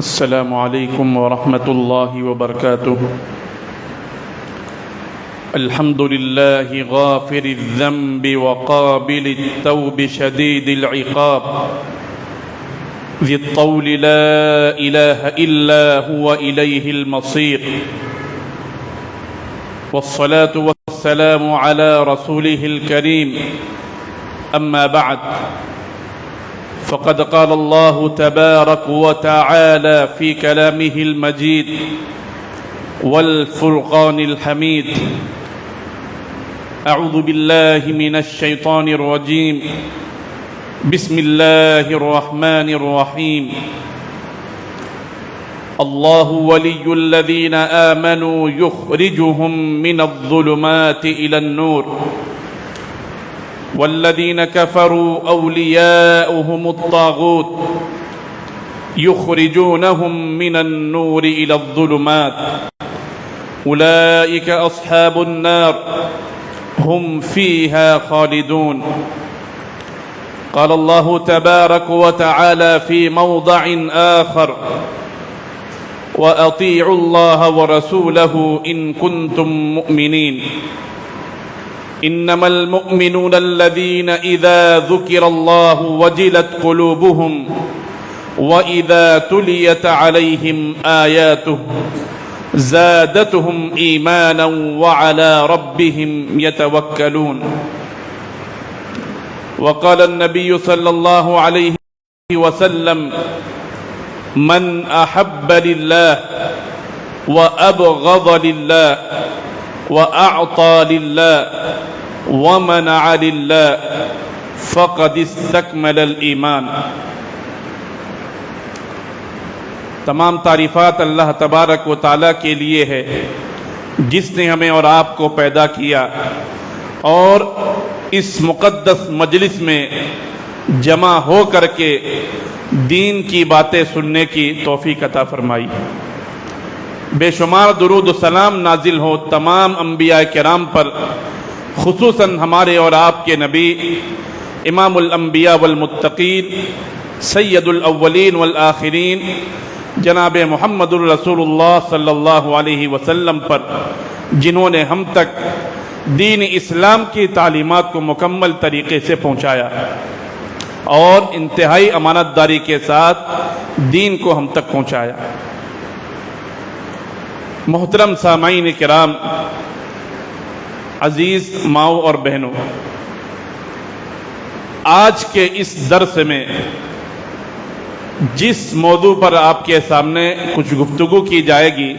السلام علیکم ورحمۃ اللہ وبرکاتہ۔ الحمد للہ غافر الذنب وقابل التوب شدید العقاب ذی الطول لا الہ الا هو الیہ المصیر، والصلاة والسلام علی رسولہ الکریم، اما بعد فقد قال الله تبارك وتعالى في كلامه المجيد والفرقان الحميد: أعوذ بالله من الشيطان الرجيم، بسم الله الرحمن الرحيم. الله ولي الذين آمنوا يخرجهم من الظلمات إلى النور، والذين كفروا أولياؤهم الطاغوت يخرجونهم من النور إلى الظلمات، أولئك أصحاب النار هم فيها خالدون. قال الله تبارك وتعالى في موضع آخر: وأطيعوا الله ورسوله إن كنتم مؤمنين. انما المؤمنون الذين اذا ذكر الله وجلت قلوبهم واذا تليت عليهم آياته زادتهم ايمانا وعلى ربهم يتوكلون. وقال النبي صلى الله عليه وسلم: من احب لله وابغض لله واعطى لله ومنع لله فقد استكمل الایمان. تمام تعریفات اللہ تبارک و تعالیٰ کے لیے ہے جس نے ہمیں اور آپ کو پیدا کیا اور اس مقدس مجلس میں جمع ہو کر کے دین کی باتیں سننے کی توفیق عطا فرمائی. بے شمار درود و سلام نازل ہو تمام انبیاء کرام پر، خصوصاً ہمارے اور آپ کے نبی امام الانبیاء والمتقین سید الاولین والآخرین جناب محمد الرسول اللہ صلی اللہ علیہ وسلم پر، جنہوں نے ہم تک دین اسلام کی تعلیمات کو مکمل طریقے سے پہنچایا اور انتہائی امانت داری کے ساتھ دین کو ہم تک پہنچایا. محترم سامعین کرام، عزیز ماؤں اور بہنوں، آج کے اس درس میں جس موضوع پر آپ کے سامنے کچھ گفتگو کی جائے گی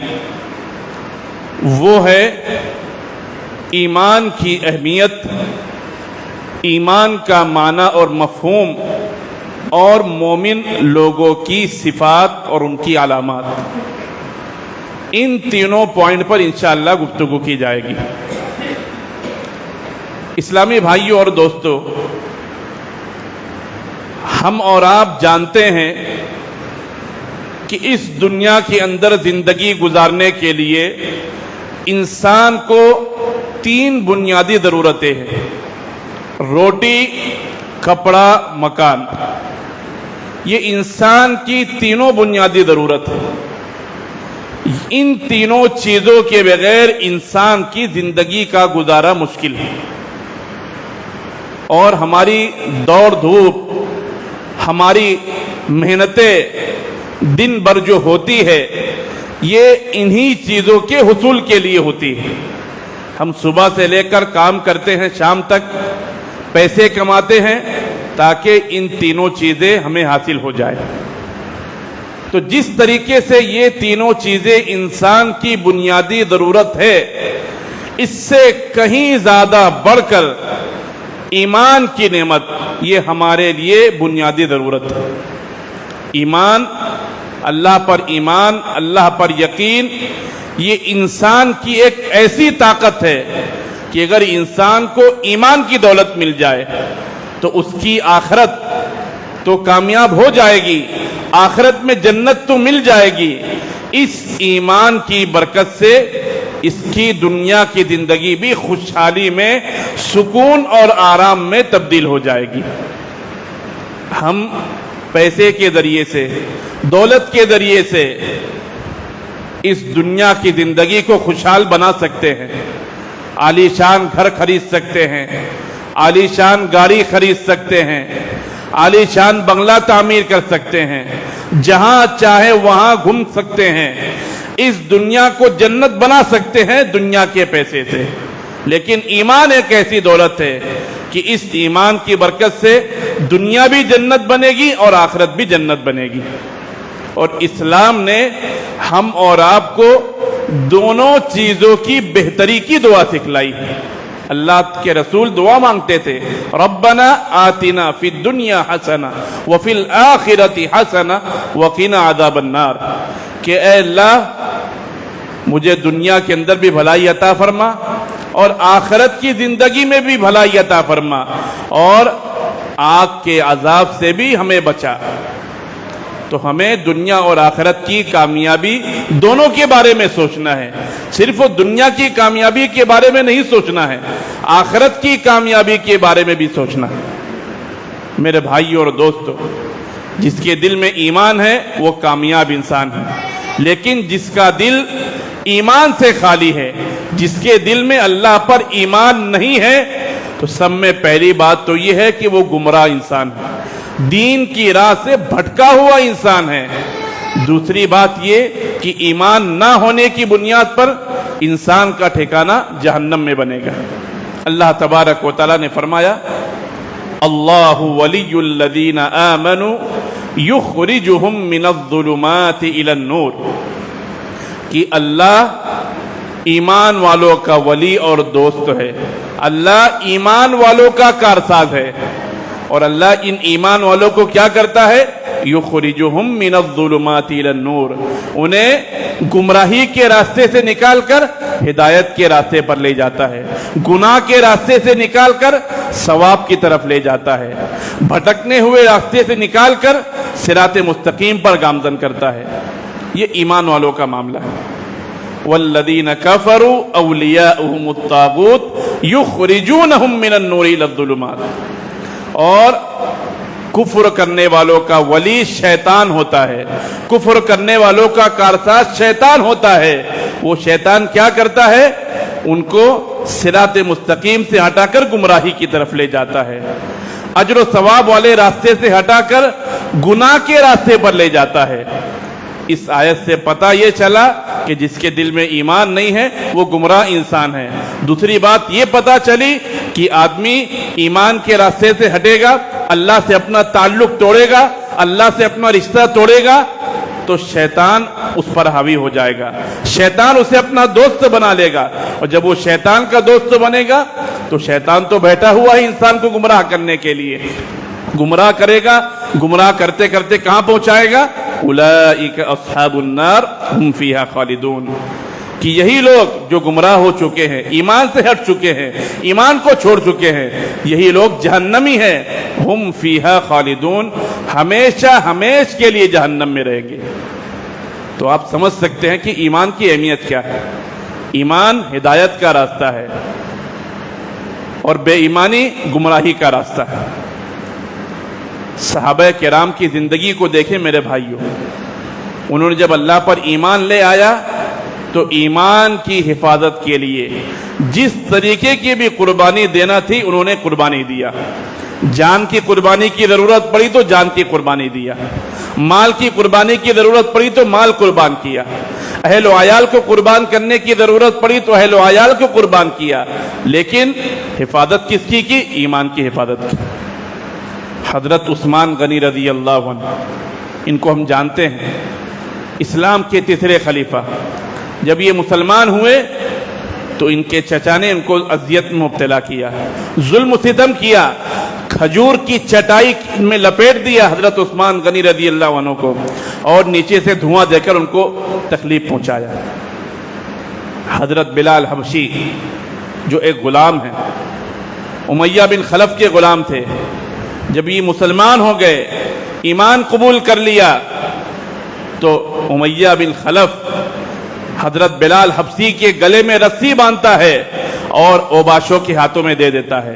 وہ ہے ایمان کی اہمیت، ایمان کا معنی اور مفہوم، اور مومن لوگوں کی صفات اور ان کی علامات. ان تینوں پوائنٹ پر انشاءاللہ گفتگو کی جائے گی. اسلامی بھائیوں اور دوستو، ہم اور آپ جانتے ہیں کہ اس دنیا کے اندر زندگی گزارنے کے لیے انسان کو تین بنیادی ضرورتیں ہیں: روٹی، کپڑا، مکان. یہ انسان کی تینوں بنیادی ضرورت ہے. ان تینوں چیزوں کے بغیر انسان کی زندگی کا گزارا مشکل ہے، اور ہماری دوڑ دھوپ، ہماری محنتیں دن بھر جو ہوتی ہے یہ انہی چیزوں کے حصول کے لیے ہوتی ہے. ہم صبح سے لے کر کام کرتے ہیں، شام تک پیسے کماتے ہیں تاکہ ان تینوں چیزیں ہمیں حاصل ہو جائے. تو جس طریقے سے یہ تینوں چیزیں انسان کی بنیادی ضرورت ہے، اس سے کہیں زیادہ بڑھ کر ایمان کی نعمت یہ ہمارے لیے بنیادی ضرورت ہے. ایمان، اللہ پر ایمان، اللہ پر یقین، یہ انسان کی ایک ایسی طاقت ہے کہ اگر انسان کو ایمان کی دولت مل جائے تو اس کی آخرت تو کامیاب ہو جائے گی، آخرت میں جنت تو مل جائے گی. اس ایمان کی برکت سے اس کی دنیا کی زندگی بھی خوشحالی میں، سکون اور آرام میں تبدیل ہو جائے گی. ہم پیسے کے ذریعے سے، دولت کے ذریعے سے اس دنیا کی زندگی کو خوشحال بنا سکتے ہیں، عالی شان گھر خرید سکتے ہیں، عالی شان گاڑی خرید سکتے ہیں، عالی شان بنگلہ تعمیر کر سکتے ہیں، جہاں چاہے وہاں گھوم سکتے ہیں، اس دنیا کو جنت بنا سکتے ہیں دنیا کے پیسے سے۔ لیکن ایمان ایک ایسی دولت ہے کہ اس ایمان کی برکت سے دنیا بھی جنت بنے گی اور آخرت بھی جنت بنے گی۔ اور اسلام نے ہم اور آپ کو دونوں چیزوں کی بہتری کی دعا سکھلائی ہے۔ اللہ کے رسول دعا مانگتے تھے، ربنا آتنا فی الدنیا حسنہ وفی الآخرۃ حسنہ وقنا عذاب النار، کہ اے اللہ مجھے دنیا کے اندر بھی بھلائی عطا فرما اور آخرت کی زندگی میں بھی بھلائی عطا فرما اور آگ کے عذاب سے بھی ہمیں بچا۔ تو ہمیں دنیا اور آخرت کی کامیابی دونوں کے بارے میں سوچنا ہے، صرف دنیا کی کامیابی کے بارے میں نہیں سوچنا ہے، آخرت کی کامیابی کے بارے میں بھی سوچنا ہے۔ میرے بھائیو اور دوستو، جس کے دل میں ایمان ہے وہ کامیاب انسان ہے، لیکن جس کا دل ایمان سے خالی ہے، جس کے دل میں اللہ پر ایمان نہیں ہے، تو سب میں پہلی بات تو یہ ہے کہ وہ گمراہ انسان ہے، دین کی راہ سے بھٹکا ہوا انسان ہے۔ دوسری بات یہ کہ ایمان نہ ہونے کی بنیاد پر انسان کا ٹھکانہ جہنم میں بنے گا۔ اللہ تبارک و تعالیٰ نے فرمایا، اللہ ولی الذین آمنوا یخرجہم من الظلمات الی النور، کہ اللہ ایمان والوں کا ولی اور دوست ہے، اللہ ایمان والوں کا کارساز ہے، اور اللہ ان ایمان والوں کو کیا کرتا ہے؟ یخرجہم من الظلمات الی النور، انہیں گمراہی کے راستے سے نکال کر ہدایت کے راستے پر لے جاتا ہے، گناہ کے راستے سے نکال کر ثواب کی طرف لے جاتا ہے، بھٹکنے ہوئے راستے سے نکال کر صراط مستقیم پر گامزن کرتا ہے۔ یہ ایمان والوں کا معاملہ ہے۔ والذین کفروا اولیاؤہم الطاغوت یخرجونہم من النور الی الظلمات، اور کفر کرنے والوں کا ولی شیطان ہوتا ہے، کفر کرنے والوں کا کارساز شیطان ہوتا ہے۔ وہ شیطان کیا کرتا ہے؟ ان کو صراط مستقیم سے ہٹا کر گمراہی کی طرف لے جاتا ہے، اجر و ثواب والے راستے سے ہٹا کر گناہ کے راستے پر لے جاتا ہے۔ اس آیت سے پتہ یہ چلا کہ جس کے دل میں ایمان نہیں ہے وہ گمراہ انسان ہے۔ دوسری بات یہ پتہ چلی کہ آدمی ایمان کے راستے سے ہٹے گا، اللہ سے اپنا تعلق توڑے گا، اللہ سے اپنا رشتہ توڑے گا، تو شیطان اس پر حاوی ہو جائے گا، شیطان اسے اپنا دوست بنا لے گا، اور جب وہ شیطان کا دوست بنے گا تو شیطان تو بیٹھا ہوا ہے انسان کو گمراہ کرنے کے لیے، گمراہ کرے گا، گمراہ کرتے کرتے کہاں پہنچائے گا؟ اولئک اصحاب النار ہم فیہا خالدون، کہ یہی لوگ جو گمراہ ہو چکے ہیں، ایمان سے ہٹ چکے ہیں، ایمان کو چھوڑ چکے ہیں، یہی لوگ جہنمی ہیں، ہم فیہا خالدون، ہمیشہ ہمیش کے لیے جہنم میں رہیں گے۔ تو آپ سمجھ سکتے ہیں کہ ایمان کی اہمیت کیا ہے۔ ایمان ہدایت کا راستہ ہے اور بے ایمانی گمراہی کا راستہ ہے۔ صحابہ کرام کی زندگی کو دیکھیں میرے بھائیوں، انہوں نے جب اللہ پر ایمان لے آیا تو ایمان کی حفاظت کے لیے جس طریقے کی بھی قربانی دینا تھی انہوں نے قربانی دیا، جان کی قربانی کی ضرورت پڑی تو جان کی قربانی دیا، مال کی قربانی کی ضرورت پڑی تو مال قربان کیا، اہل و عیال کو قربان کرنے کی ضرورت پڑی تو اہل و عیال کو قربان کیا، لیکن حفاظت کس کی؟ ایمان کی حفاظت کی۔ حضرت عثمان غنی رضی اللہ عنہ، ان کو ہم جانتے ہیں، اسلام کے تیسرے خلیفہ، جب یہ مسلمان ہوئے تو ان کے چچا نے ان کو اذیت میں مبتلا کیا، ظلم و ستم کیا، کھجور کی چٹائی میں لپیٹ دیا حضرت عثمان غنی رضی اللہ عنہ کو، اور نیچے سے دھواں دے کر ان کو تکلیف پہنچایا۔ حضرت بلال حبشی جو ایک غلام ہیں، امیہ بن خلف کے غلام تھے، جب یہ مسلمان ہو گئے، ایمان قبول کر لیا، تو امیہ بن خلف حضرت بلال حبشی کے گلے میں رسی باندھتا ہے اور اوباشوں کے ہاتھوں میں دے دیتا ہے،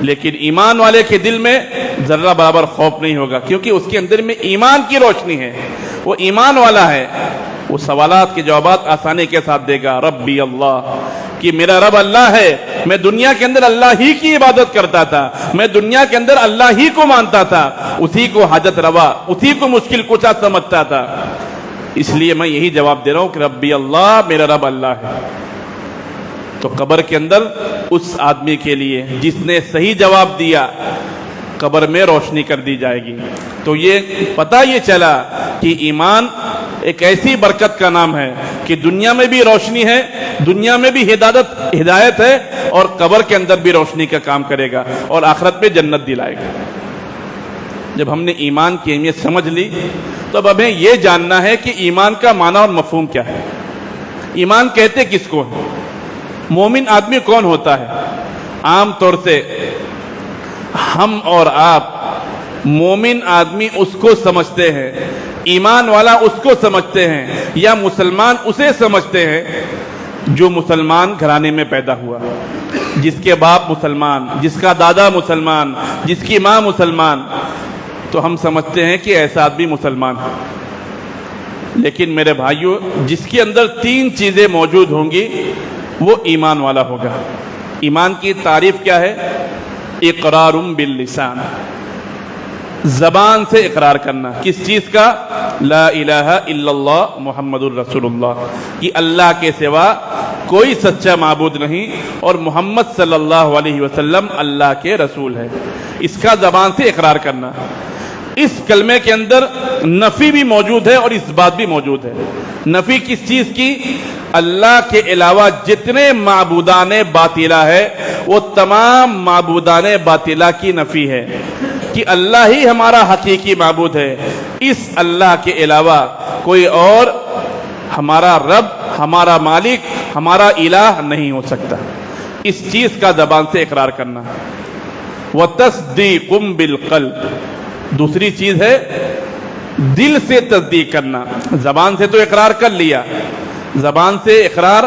لیکن ایمان والے کے دل میں ذرہ برابر خوف نہیں ہوگا، کیونکہ اس کے اندر میں ایمان کی روشنی ہے، وہ ایمان والا ہے، وہ سوالات کے جوابات آسانی کے ساتھ دے گا۔ ربی اللہ، کہ میرا رب اللہ ہے، میں دنیا کے اندر اللہ ہی کی عبادت کرتا تھا، میں دنیا کے اندر اللہ ہی کو مانتا تھا، اسی کو حاجت روا، اسی کو مشکل کشا سمجھتا تھا، اس لیے میں یہی جواب دے رہا ہوں کہ ربی اللہ، میرا رب اللہ ہے۔ تو قبر کے اندر اس آدمی کے لیے جس نے صحیح جواب دیا، قبر میں روشنی کر دی جائے گی۔ تو یہ پتہ یہ چلا کہ ایمان ایک ایسی برکت کا نام ہے کہ دنیا میں بھی روشنی ہے، دنیا میں بھی ہدایت ہے، اور قبر کے اندر بھی روشنی کا کام کرے گا، اور آخرت میں جنت دلائے گا۔ جب ہم نے ایمان کی اہمیت سمجھ لی تو اب ہمیں یہ جاننا ہے کہ ایمان کا معنی اور مفہوم کیا ہے۔ ایمان کہتے کس کو ہے؟ مومن آدمی کون ہوتا ہے؟ عام طور سے ہم اور آپ مومن آدمی اس کو سمجھتے ہیں، ایمان والا اس کو سمجھتے ہیں، یا مسلمان اسے سمجھتے ہیں جو مسلمان گھرانے میں پیدا ہوا، جس کے باپ مسلمان، جس کا دادا مسلمان، جس کی ماں مسلمان، تو ہم سمجھتے ہیں کہ ایسا آدمی مسلمان ہے۔ لیکن میرے بھائیوں، جس کے اندر تین چیزیں موجود ہوں گی وہ ایمان والا ہوگا۔ ایمان کی تعریف کیا ہے؟ اقرار باللسان، زبان سے اقرار کرنا۔ کس چیز کا؟ لا الہ الا اللہ محمد الرسول اللہ، کہ اللہ کے سوا کوئی سچا معبود نہیں اور محمد صلی اللہ علیہ وسلم اللہ کے رسول ہے، اس کا زبان سے اقرار کرنا۔ اس کلمے کے اندر نفی بھی موجود ہے اور اس بات بھی موجود ہے۔ نفی کس چیز کی؟ اللہ کے علاوہ جتنے معبودان باطلہ ہے وہ تمام معبودان باطلہ کی نفی ہے، کہ اللہ ہی ہمارا حقیقی معبود ہے، اس اللہ کے علاوہ کوئی اور ہمارا رب، ہمارا مالک، ہمارا الہ نہیں ہو سکتا۔ اس چیز کا زبان سے اقرار کرنا۔ وَتَصْدِيقٌ بِالْقَلْبِ، دوسری چیز ہے دل سے تصدیق کرنا۔ زبان سے تو اقرار کر لیا، زبان سے اقرار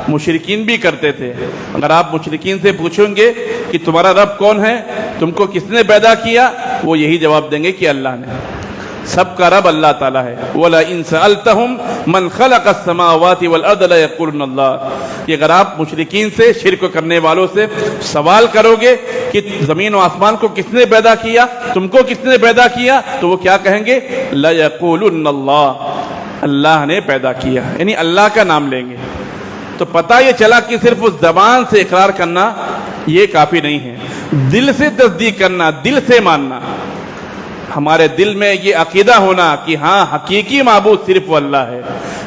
مشرکین بھی کرتے تھے۔ اگر آپ مشرکین سے پوچھیں گے کہ تمہارا رب کون ہے، تم کو کس نے پیدا کیا، وہ یہی جواب دیں گے کہ اللہ نے۔ سب کا رب اللہ تعالیٰ ہے۔ وَلَئِن سَأَلْتَهُمْ مَنْ خَلَقَ السَّمَاوَاتِ وَالْأَرْضَ لَيَقُولُنَّ اللَّهُ، کہ اگر آپ مشرکین سے، شرک کرنے والوں سے سوال کرو گے کہ زمین و آسمان کو کس نے پیدا کیا، تم کو کس نے پیدا کیا، تو وہ کیا کہیں گے؟ لَيَقُولُنَّ اللَّهُ، اللہ نے پیدا کیا، یعنی اللہ کا نام لیں گے۔ تو پتہ یہ چلا کہ صرف اس زبان سے اقرار کرنا یہ کافی نہیں ہے، دل سے تصدیق کرنا، دل سے ماننا۔ ہمارے دل میں یہ عقیدہ ہونا کہ ہاں حقیقی معبود صرف وہ اللہ ہے،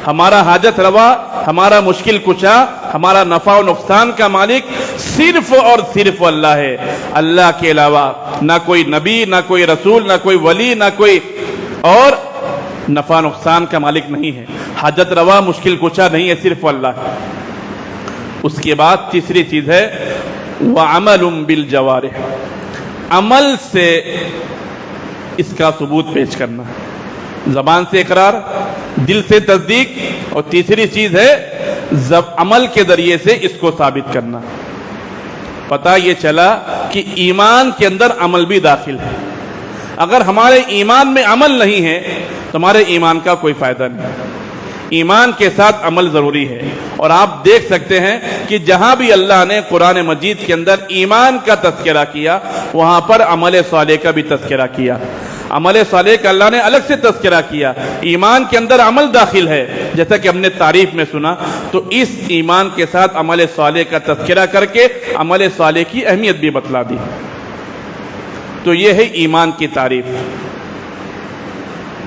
ہمارا حاجت روا، ہمارا مشکل کشا، ہمارا نفع و نقصان کا مالک صرف اور صرف اللہ ہے۔ اللہ کے علاوہ نہ کوئی نبی، نہ کوئی رسول، نہ کوئی ولی، نہ کوئی اور نفع نقصان کا مالک نہیں ہے، حاجت روا، مشکل کشا نہیں ہے، صرف اللہ ہے۔ اس کے بعد تیسری چیز ہے وَعَمَلٌ بِالْجَوَارِحِ، عمل سے اس کا ثبوت پیش کرنا۔ زبان سے اقرار، دل سے تصدیق، اور تیسری چیز ہے عمل کے ذریعے سے اس کو ثابت کرنا۔ پتہ یہ چلا کہ ایمان کے اندر عمل بھی داخل ہے۔ اگر ہمارے ایمان میں عمل نہیں ہے تو ہمارے ایمان کا کوئی فائدہ نہیں۔ ایمان کے ساتھ عمل ضروری ہے، اور آپ دیکھ سکتے ہیں کہ جہاں بھی اللہ نے قرآن مجید کے اندر ایمان کا تذکرہ کیا وہاں پر عمل صالح کا بھی تذکرہ کیا۔ عمل صالح کا اللہ نے الگ سے تذکرہ کیا، ایمان کے اندر عمل داخل ہے، جیسا کہ ہم نے تعریف میں سنا۔ تو اس ایمان کے ساتھ عمل صالح کا تذکرہ کر کے عمل صالح کی اہمیت بھی بتلا دی۔ تو یہ ہے ایمان کی تعریف۔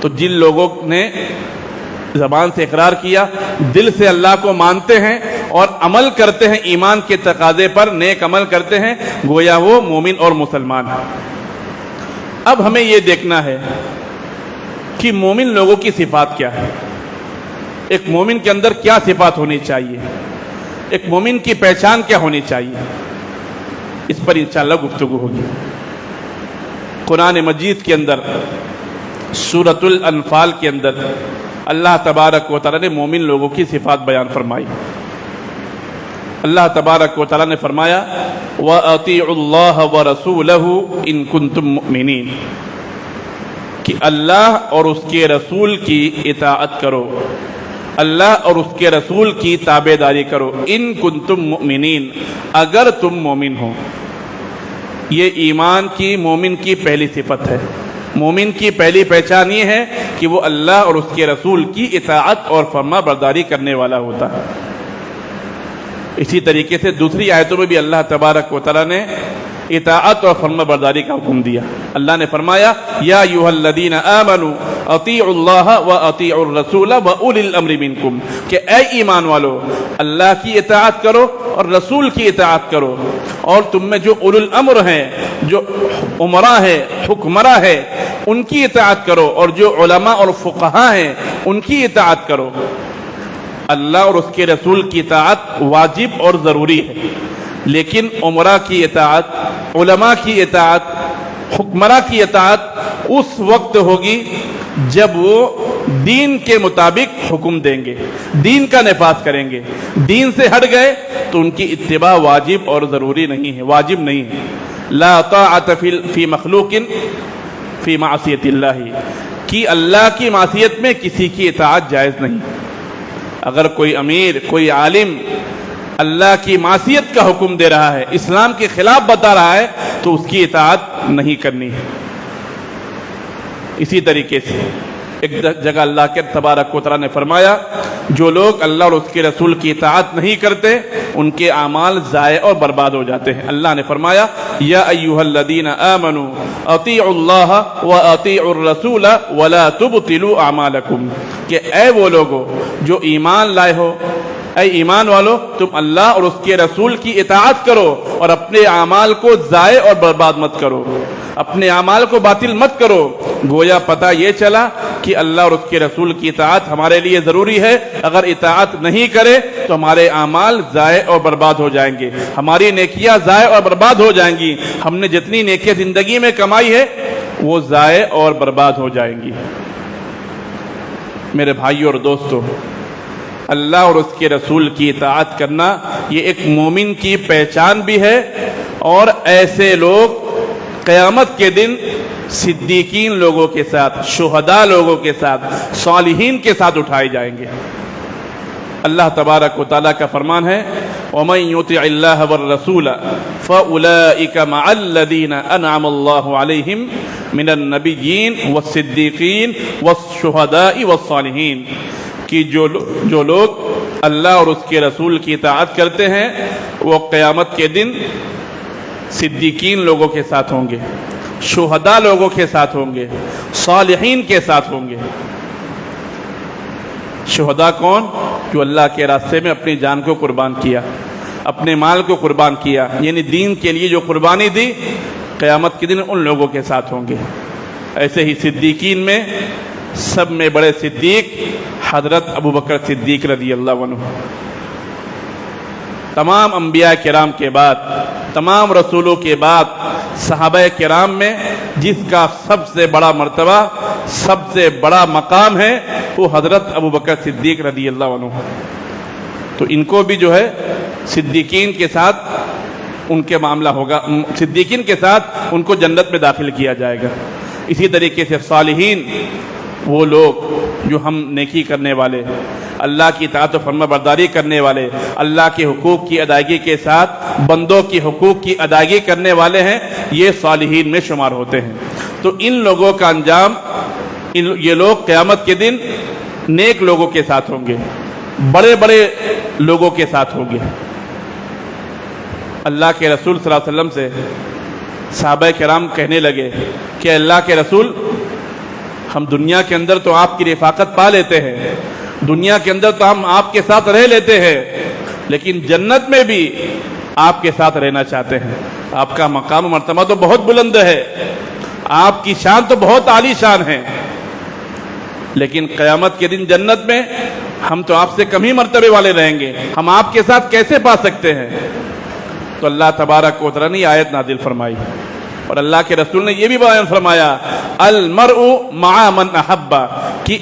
تو جن لوگوں نے زبان سے اقرار کیا، دل سے اللہ کو مانتے ہیں اور عمل کرتے ہیں ایمان کے تقاضے پر، نیک عمل کرتے ہیں، گویا وہ مومن اور مسلمان ہیں۔ اب ہمیں یہ دیکھنا ہے کہ مومن لوگوں کی صفات کیا ہے، ایک مومن کے اندر کیا صفات ہونی چاہیے، ایک مومن کی پہچان کیا ہونی چاہیے، اس پر انشاءاللہ گفتگو ہوگی۔ قرآن مجید کے اندر سورۃ الانفال کے اندر اللہ تبارک و تعالی نے مومن لوگوں کی صفات بیان فرمائی۔ اللہ تبارک و تعالیٰ نے فرمایا وَأَطِيعُوا اللَّهَ وَرَسُولَهُ إِن كُنتُم مُؤْمِنِينَ کہ اللہ اور اس کے رسول کی اطاعت کرو، اللہ اور اس کے رسول کی تابعداری کرو، ان کنتم مؤمنین اگر تم مومن ہو۔ یہ ایمان کی مومن کی پہلی صفت ہے۔ مومن کی پہلی پہچان یہ ہے کہ وہ اللہ اور اس کے رسول کی اطاعت اور فرما برداری کرنے والا ہوتا ہے۔ اسی طریقے سے دوسری آیتوں میں بھی اللہ تبارک و تعالیٰ نے اطاعت اور فرما برداری کا حکم دیا۔ اللہ نے فرمایا یا ایھا الذین آمنوا اطیعوا اللہ واطیعوا الرسول واولی الامر منکم کہ اے ایمان والو اللہ کی اطاعت کرو اور رسول کی اطاعت کرو، اور تم میں جو اولو الامر ہیں، جو امراء ہے، حکمراں ہے، ان کی اطاعت کرو، اور جو علماء اور فقہاء ہیں ان کی اطاعت کرو۔ اللہ اور اس کے رسول کی اطاعت واجب اور ضروری ہے، لیکن امراء کی اطاعت، علماء کی اطاعت، حکمراں کی اطاعت اس وقت ہوگی جب وہ دین کے مطابق حکم دیں گے، دین کا نفاذ کریں گے۔ دین سے ہٹ گئے تو ان کی اتباع واجب اور ضروری نہیں ہے، واجب نہیں ہے۔ لا طاعت فی مخلوق فی معصیت اللہ کہ اللہ کی معصیت میں کسی کی اطاعت جائز نہیں۔ اگر کوئی امیر، کوئی عالم اللہ کی معصیت کا حکم دے رہا ہے، اسلام کے خلاف بتا رہا ہے، تو اس کی اطاعت نہیں کرنی ہے۔ اسی طریقے سے ایک جگہ اللہ کے تبارک و تعالیٰ نے فرمایا جو لوگ اللہ اور اس کے رسول کی اطاعت نہیں کرتے ان کے اعمال ضائع اور برباد ہو جاتے ہیں۔ اللہ نے فرمایا یا ایھا الذین آمنوا اطیعوا اللہ واطیعوا الرسول ولا تبطلوا اعمالکم کہ اے وہ لوگوں جو ایمان لائے ہو، اے ایمان والو تم اللہ اور اس کے رسول کی اطاعت کرو اور اپنے اعمال کو ضائع اور برباد مت کرو، اپنے اعمال کو باطل مت کرو۔ گویا پتہ یہ چلا کہ اللہ اور اس کے رسول کی اطاعت ہمارے لیے ضروری ہے۔ اگر اطاعت نہیں کرے تو ہمارے اعمال ضائع اور برباد ہو جائیں گے، ہماری نیکیاں ضائع اور برباد ہو جائیں گی، ہم نے جتنی نیکیاں زندگی میں کمائی ہے وہ ضائع اور برباد ہو جائیں گی۔ میرے بھائیوں اور دوستو، اللہ اور اس کے رسول کی اطاعت کرنا یہ ایک مومن کی پہچان بھی ہے، اور ایسے لوگ قیامت کے دن صدیقین لوگوں کے ساتھ، شہداء لوگوں کے ساتھ، صالحین کے ساتھ اٹھائے جائیں گے۔ اللہ تبارک و تعالیٰ کا فرمان ہے وَمَن يُطِعِ اللَّهَ وَالرَّسُولَ فَأُولَئِكَ مَعَ الَّذِينَ أَنْعَمَ اللَّهُ عَلَيْهِمْ مِنَ النَّبِيِّينَ وَالصِّدِّيقِينَ وَالشُّهَدَاءِ وَالصَّالِحِينَ کہ جو لوگ اللہ اور اس کے رسول کی اطاعت کرتے ہیں وہ قیامت کے دن صدیقین لوگوں کے ساتھ ہوں گے، شہداء لوگوں کے ساتھ ہوں گے، صالحین کے ساتھ ہوں گے۔ شہداء کون؟ جو اللہ کے راستے میں اپنی جان کو قربان کیا، اپنے مال کو قربان کیا، یعنی دین کے لیے جو قربانی دی، قیامت کے دن ان لوگوں کے ساتھ ہوں گے۔ ایسے ہی صدیقین میں سب میں بڑے صدیق حضرت ابوبکر صدیق رضی اللہ عنہ۔ تمام انبیاء کرام کے بعد، تمام رسولوں کے بعد صحابہ کرام میں جس کا سب سے بڑا مرتبہ، سب سے بڑا مقام ہے وہ حضرت ابوبکر صدیق رضی اللہ عنہ۔ تو ان کو بھی جو ہے صدیقین کے ساتھ ان کے معاملہ ہوگا، صدیقین کے ساتھ ان کو جنت میں داخل کیا جائے گا۔ اسی طریقے سے صالحین وہ لوگ جو ہم نیکی کرنے والے، اللہ کی اطاعت و فرما برداری کرنے والے، اللہ کے حقوق کی ادائیگی کے ساتھ بندوں کی حقوق کی ادائیگی کرنے والے ہیں، یہ صالحین میں شمار ہوتے ہیں۔ تو ان لوگوں کا انجام، یہ لوگ قیامت کے دن نیک لوگوں کے ساتھ ہوں گے، بڑے بڑے لوگوں کے ساتھ ہوں گے۔ اللہ کے رسول صلی اللہ علیہ وسلم سے صحابہ کرام کہنے لگے کہ اللہ کے رسول ہم دنیا کے اندر تو آپ کی رفاقت پا لیتے ہیں، دنیا کے اندر تو ہم آپ کے ساتھ رہ لیتے ہیں، لیکن جنت میں بھی آپ کے ساتھ رہنا چاہتے ہیں۔ آپ کا مقام و مرتبہ تو بہت بلند ہے، آپ کی شان تو بہت عالی شان ہے، لیکن قیامت کے دن جنت میں ہم تو آپ سے کم ہی مرتبے والے رہیں گے، ہم آپ کے ساتھ کیسے پا سکتے ہیں؟ تو اللہ تبارک و تعالیٰ نے آیت نازل فرمائی، اور اللہ کے رسول نے یہ بھی بیان فرمایا المرء مع من احب کہ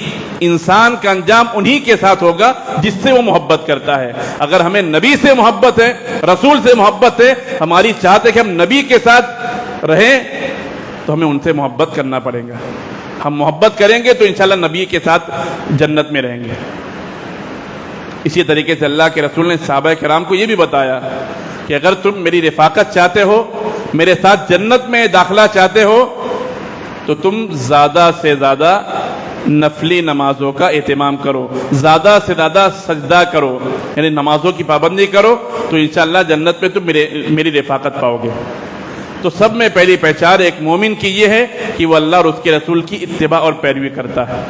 انسان کا انجام انہی کے ساتھ ہوگا جس سے وہ محبت کرتا ہے. اگر ہمیں نبی سے محبت ہے، رسول سے محبت ہے، ہماری چاہت ہے کہ ہم نبی کے ساتھ رہیں، تو ہمیں ان سے محبت کرنا پڑے گا. ہم محبت کریں گے تو انشاءاللہ نبی کے ساتھ جنت میں رہیں گے. اسی طریقے سے اللہ کے رسول نے صحابہ کرام کو یہ بھی بتایا کہ اگر تم میری رفاقت چاہتے ہو، میرے ساتھ جنت میں داخلہ چاہتے ہو، تو تم زیادہ سے زیادہ نفلی نمازوں کا اہتمام کرو، زیادہ سے زیادہ سجدہ کرو، یعنی نمازوں کی پابندی کرو، تو انشاءاللہ جنت میں تم میری رفاقت پاؤ گے. تو سب میں پہلی پہچان ایک مومن کی یہ ہے کہ وہ اللہ اور اس کے رسول کی اتباع اور پیروی کرتا ہے.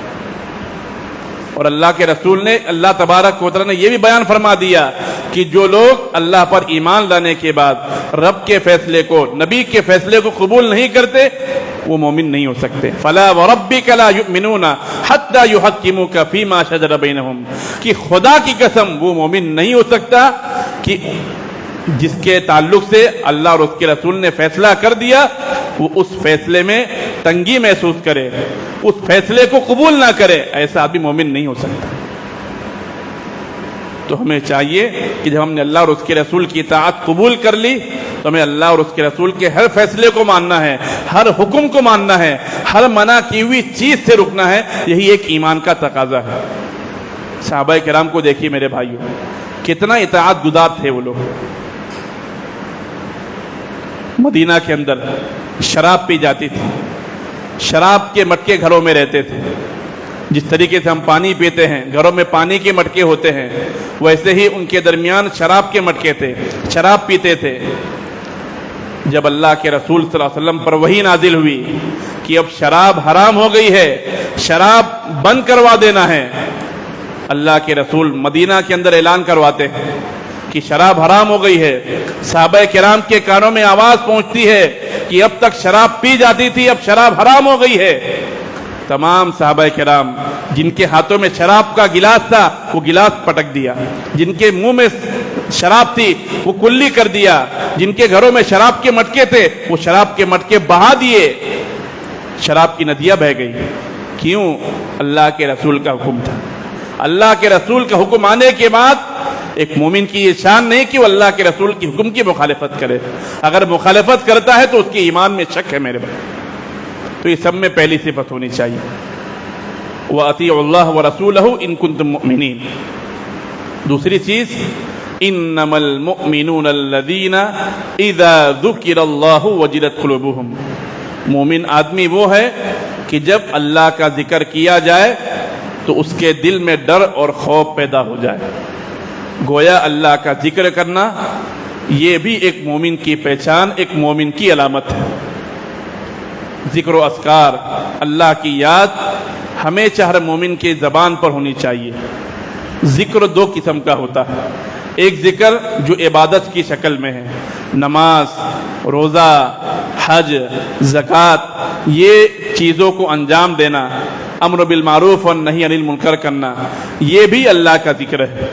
اور اللہ کے رسول نے، اللہ تبارک و تعالیٰ نے یہ بھی بیان فرما دیا کہ جو لوگ اللہ پر ایمان لانے کے بعد رب کے فیصلے کو، نبی کے فیصلے کو قبول نہیں کرتے، وہ مومن نہیں ہو سکتے. فَلَا وَرَبِّكَ لَا يُؤْمِنُونَ حَتَّى يُحَكِّمُوكَ فِي مَا شَجَرَ بَيْنَهُمْ، کہ خدا کی قسم وہ مومن نہیں ہو سکتا کہ جس کے تعلق سے اللہ اور اس کے رسول نے فیصلہ کر دیا وہ اس فیصلے میں تنگی محسوس کرے، اس فیصلے کو قبول نہ کرے. ایسا آدمی مومن نہیں ہو سکتا. تو ہمیں چاہیے کہ جب ہم نے اللہ اور اس کے رسول کی اطاعت قبول کر لی تو ہمیں اللہ اور اس کے رسول کے ہر فیصلے کو ماننا ہے، ہر حکم کو ماننا ہے، ہر منع کی ہوئی چیز سے رکنا ہے. یہی ایک ایمان کا تقاضا ہے. صحابہ کرام کو دیکھیے میرے بھائیوں، کتنا اطاعت گزار تھے وہ لوگ. مدینہ کے اندر شراب پی جاتی تھی، شراب کے مٹکے گھروں میں رہتے تھے. جس طریقے سے ہم پانی پیتے ہیں، گھروں میں پانی کے مٹکے ہوتے ہیں، ویسے ہی ان کے درمیان شراب کے مٹکے تھے، شراب پیتے تھے. جب اللہ کے رسول صلی اللہ علیہ وسلم پر وحی نازل ہوئی کہ اب شراب حرام ہو گئی ہے، شراب بند کروا دینا ہے، اللہ کے رسول مدینہ کے اندر اعلان کرواتے ہیں کہ شراب حرام ہو گئی ہے. صحابہ کرام کے کانوں میں آواز پہنچتی ہے کہ اب تک شراب پی جاتی تھی، اب شراب حرام ہو گئی ہے. تمام صحابہ کرام جن کے ہاتھوں میں شراب کا گلاس تھا وہ گلاس پٹک دیا، جن کے منہ میں شراب تھی وہ کلی کر دیا، جن کے گھروں میں شراب کے مٹکے تھے وہ شراب کے مٹکے بہا دیے. شراب کی ندیاں بہہ گئی. کیوں؟ اللہ کے رسول کا حکم تھا. اللہ کے رسول کا حکم آنے کے بعد ایک مومن کی یہ شان نہیں کہ وہ اللہ کے رسول کی حکم کی مخالفت کرے. اگر مخالفت کرتا ہے تو اس کے ایمان میں شک ہے میرے بھائی. تو یہ سب میں پہلی صفت ہونی چاہیے. وَأَطِيعُوا اللَّهَ وَرَسُولَهُ إِن كُنتُم مُؤْمِنِينَ. دوسری چیز، إِنَّمَا الْمُؤْمِنُونَ الَّذِينَ إِذَا ذُكِرَ اللَّهُ وَجِلَتْ قُلُوبُهُمْ. مومن آدمی وہ ہے کہ جب اللہ کا ذکر کیا جائے تو اس کے دل میں ڈر اور خوف پیدا ہو جائے. گویا اللہ کا ذکر کرنا یہ بھی ایک مومن کی پہچان، ایک مومن کی علامت ہے. ذکر و اذکار، اللہ کی یاد ہمیشہ ہر مومن کی زبان پر ہونی چاہیے. ذکر دو قسم کا ہوتا ہے. ایک ذکر جو عبادت کی شکل میں ہے، نماز، روزہ، حج، زکوٰۃ، یہ چیزوں کو انجام دینا، امر بالمعروف اور نہی عن المنکر کرنا، یہ بھی اللہ کا ذکر ہے.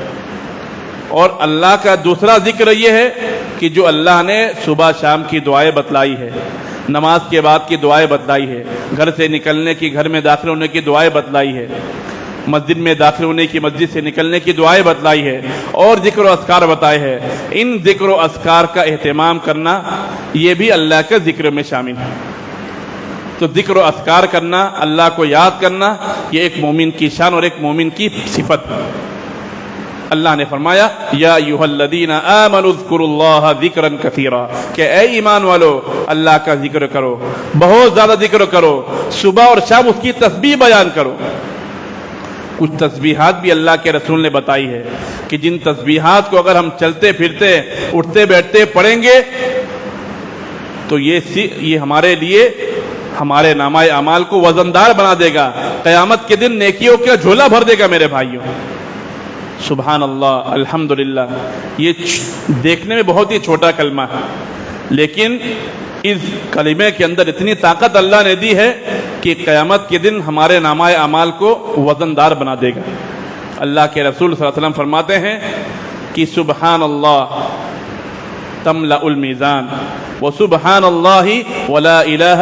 اور اللہ کا دوسرا ذکر یہ ہے کہ جو اللہ نے صبح شام کی دعائیں بتلائی ہے، نماز کے بعد کی دعائیں بتلائی ہے، گھر سے نکلنے کی، گھر میں داخل ہونے کی دعائیں بتلائی ہے، مسجد میں داخل ہونے کی، مسجد سے نکلنے کی دعائیں بتلائی ہے، اور ذکر و اذکار بتائے ہیں. ان ذکر و اذکار کا اہتمام کرنا یہ بھی اللہ کے ذکر میں شامل ہے. تو ذکر و اذکار کرنا، اللہ کو یاد کرنا، یہ ایک مومن کی شان اور ایک مومن کی صفت ہے. اللہ نے فرمایا یا ایھا الذین آمنوا اذکروا اللہ ذکرا کثیرا، کہ اے ایمان والو اللہ کا ذکر کرو، بہت زیادہ ذکر کرو، صبح اور شام اس کی تسبیح بیان کرو. کچھ تسبیحات بھی اللہ کے رسول نے بتائی ہے کہ جن تسبیحات کو اگر ہم چلتے پھرتے، اٹھتے بیٹھتے پڑھیں گے تو یہ ہمارے لیے، ہمارے نامہ اعمال کو وزندار بنا دے گا. قیامت کے دن نیکیوں کا جھولا بھر دے گا میرے بھائیوں. سبحان اللہ، الحمدللہ. یہ دیکھنے میں بہت ہی چھوٹا کلمہ ہے، لیکن اس کلمے کے اندر اتنی طاقت اللہ نے دی ہے کہ قیامت کے دن ہمارے نامہ اعمال کو وزندار بنا دے گا. اللہ کے رسول صلی اللہ علیہ وسلم فرماتے ہیں کہ سبحان اللہ تملأ المیزان وسبحان اللہ ولا الہ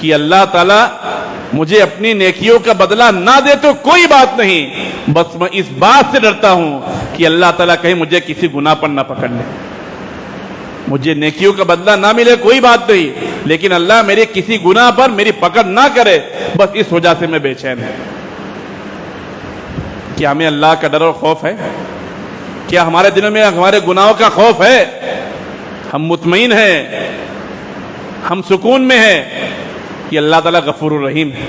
کہ اللہ تعالیٰ مجھے اپنی نیکیوں کا بدلہ نہ دے تو کوئی بات نہیں، بس میں اس بات سے ڈرتا ہوں کہ اللہ تعالیٰ کہیں مجھے کسی گناہ پر نہ پکڑ لے۔ مجھے نیکیوں کا بدلہ نہ ملے کوئی بات نہیں، لیکن اللہ میرے کسی گناہ پر میری پکڑ نہ کرے، بس اس وجہ سے میں بے چین ہوں۔ کیا ہمیں اللہ کا ڈر اور خوف ہے؟ کیا ہمارے دلوں میں ہمارے گناہوں کا خوف ہے؟ ہم مطمئن ہیں، ہم سکون میں ہیں کہ اللہ تعالیٰ غفور الرحیم ہے،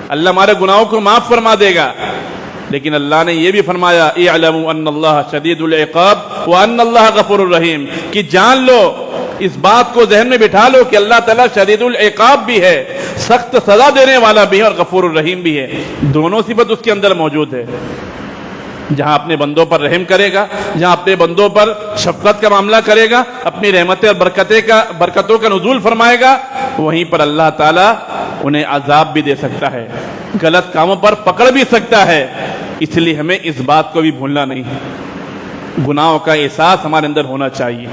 اللہ ہمارے گناہوں کو معاف فرما دے گا۔ لیکن اللہ نے یہ بھی فرمایا اعلموا ان اللہ شدید العقاب وان اللہ غفور الرحیم، کہ جان لو، اس بات کو ذہن میں بٹھا لو کہ اللہ تعالیٰ شدید العقاب بھی ہے، سخت سزا دینے والا بھی ہے، اور غفور الرحیم بھی ہے۔ دونوں صفت اس کے اندر موجود ہے۔ جہاں اپنے بندوں پر رحم کرے گا، جہاں اپنے بندوں پر شفقت کا معاملہ کرے گا، اپنی رحمتیں اور برکتوں کا نزول فرمائے گا، وہیں پر اللہ تعالیٰ انہیں عذاب بھی دے سکتا ہے، غلط کاموں پر پکڑ بھی سکتا ہے۔ اس لیے ہمیں اس بات کو بھی بھولنا نہیں ہے، گناہوں کا احساس ہمارے اندر ہونا چاہیے،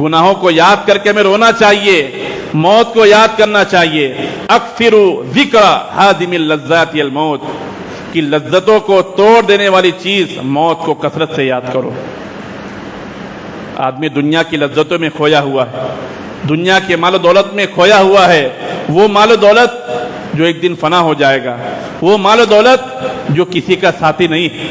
گناہوں کو یاد کر کے ہمیں رونا چاہیے، موت کو یاد کرنا چاہیے۔ اکثروا ذکر ہادم اللذات الموت، کہ لذتوں کو توڑ دینے والی چیز موت کو کثرت سے یاد کرو۔ آدمی دنیا کی لذتوں میں کھویا ہوا ہے، دنیا کے مال و دولت میں کھویا ہوا ہے، وہ مال و دولت جو ایک دن فنا ہو جائے گا، وہ مال و دولت جو کسی کا ساتھی نہیں ہے۔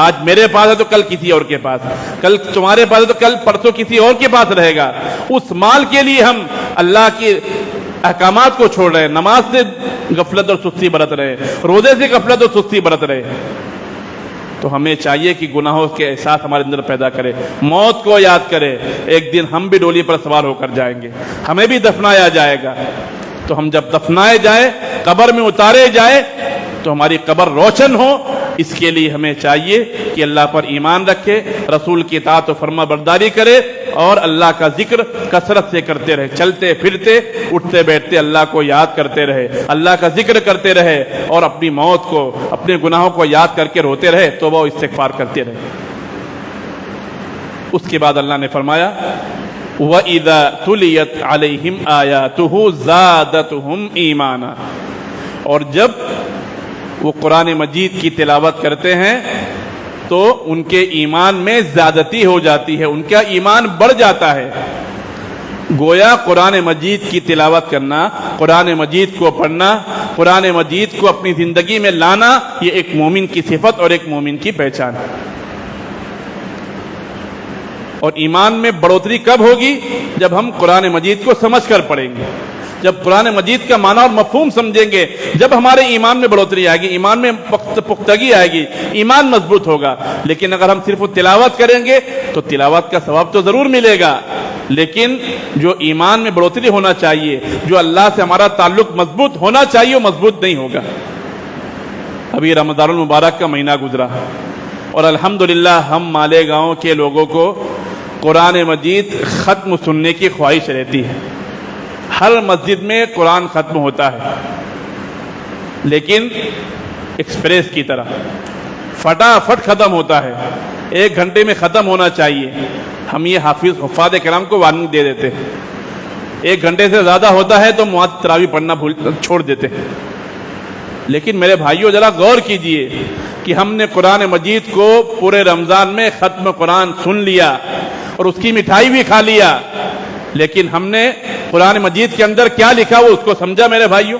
آج میرے پاس ہے تو کل کسی اور کے پاس، کل تمہارے پاس ہے تو کل پرسوں کسی اور کے پاس رہے گا۔ اس مال کے لیے ہم اللہ کے احکامات کو چھوڑ رہے ہیں، نماز سے غفلت اور سستی برت رہے، روزے سے غفلت اور سستی برت رہے۔ تو ہمیں چاہیے کہ گناہوں کے احساس ہمارے اندر پیدا کرے، موت کو یاد کرے۔ ایک دن ہم بھی ڈولی پر سوار ہو کر جائیں گے، ہمیں بھی دفنایا جائے گا۔ تو ہم جب دفنائے جائیں، قبر میں اتارے جائیں، تو ہماری قبر روشن ہو، اس کے لیے ہمیں چاہیے کہ اللہ پر ایمان رکھے، رسول کی اطاعت و فرما برداری کرے، اور اللہ کا ذکر کثرت سے کرتے رہے، چلتے پھرتے اٹھتے بیٹھتے اللہ کو یاد کرتے رہے، اللہ کا ذکر کرتے رہے، اور اپنی موت کو، اپنے گناہوں کو یاد کر کے روتے رہے، توبہ و استغفار کرتے رہے۔ اس کے بعد اللہ نے فرمایا وَإِذَا تُلِيَتْ عَلَيْهِمْ آيَاتُهُ زَادَتْهُمْ ایمانا، اور جب وہ قرآن مجید کی تلاوت کرتے ہیں تو ان کے ایمان میں زیادتی ہو جاتی ہے، ان کا ایمان بڑھ جاتا ہے۔ گویا قرآن مجید کی تلاوت کرنا، قرآن مجید کو پڑھنا، قرآن مجید کو اپنی زندگی میں لانا، یہ ایک مومن کی صفت اور ایک مومن کی پہچان ہے۔ اور ایمان میں بڑھوتری کب ہوگی؟ جب ہم قرآن مجید کو سمجھ کر پڑھیں گے، جب قرآن مجید کا معنی اور مفہوم سمجھیں گے، جب ہمارے ایمان میں بڑھوتری آئے گی، ایمان میں پختگی آئے گی، ایمان مضبوط ہوگا۔ لیکن اگر ہم صرف تلاوت کریں گے تو تلاوت کا ثواب تو ضرور ملے گا، لیکن جو ایمان میں بڑھوتری ہونا چاہیے، جو اللہ سے ہمارا تعلق مضبوط ہونا چاہیے، وہ مضبوط نہیں ہوگا۔ ابھی رمضان المبارک کا مہینہ گزرا، اور الحمدللہ ہم مالیگاؤں کے لوگوں کو قرآن مجید ختم سننے کی خواہش رہتی ہے۔ ہر مسجد میں قرآن ختم ہوتا ہے، لیکن ایکسپریس کی طرح فٹافٹ ختم ہوتا ہے، 1 گھنٹے میں ختم ہونا چاہیے۔ ہم یہ حفاظ کرام کو وارننگ دے دیتے ہیں، 1 گھنٹے سے زیادہ ہوتا ہے تو معاد تراویح پڑھنا چھوڑ دیتے ہیں۔ لیکن میرے بھائیوں ذرا غور کیجئے کہ ہم نے قرآن مجید کو پورے رمضان میں ختم قرآن سن لیا اور اس کی مٹھائی بھی کھا لیا، لیکن ہم نے قرآن مجید کے اندر کیا لکھا وہ اس کو سمجھا؟ میرے بھائیوں،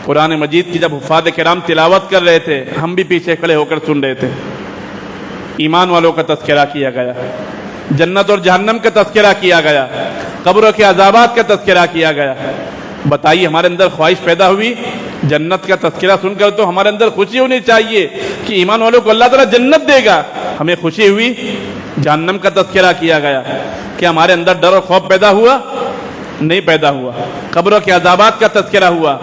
قرآن مجید کی جب حفاظ کرام تلاوت کر رہے تھے، ہم بھی پیچھے کھڑے ہو کر سن رہے تھے۔ ایمان والوں کا تذکرہ کیا گیا، جنت اور جہنم کا تذکرہ کیا گیا، قبروں کے عذابات کا تذکرہ کیا گیا۔ بتائیے ہمارے اندر خواہش پیدا ہوئی؟ جنت کا تذکرہ سن کر تو ہمارے اندر خوشی ہونی چاہیے کہ ایمان والوں کو اللہ تعالیٰ جنت دے گا، ہمیں خوشی ہوئی۔ جہنم کا تذکرہ کیا گیا، کیا ہمارے اندر ڈر اور خوف پیدا ہوا؟ نہیں پیدا ہوا۔ قبروں کے عذابات کا تذکرہ ہوا،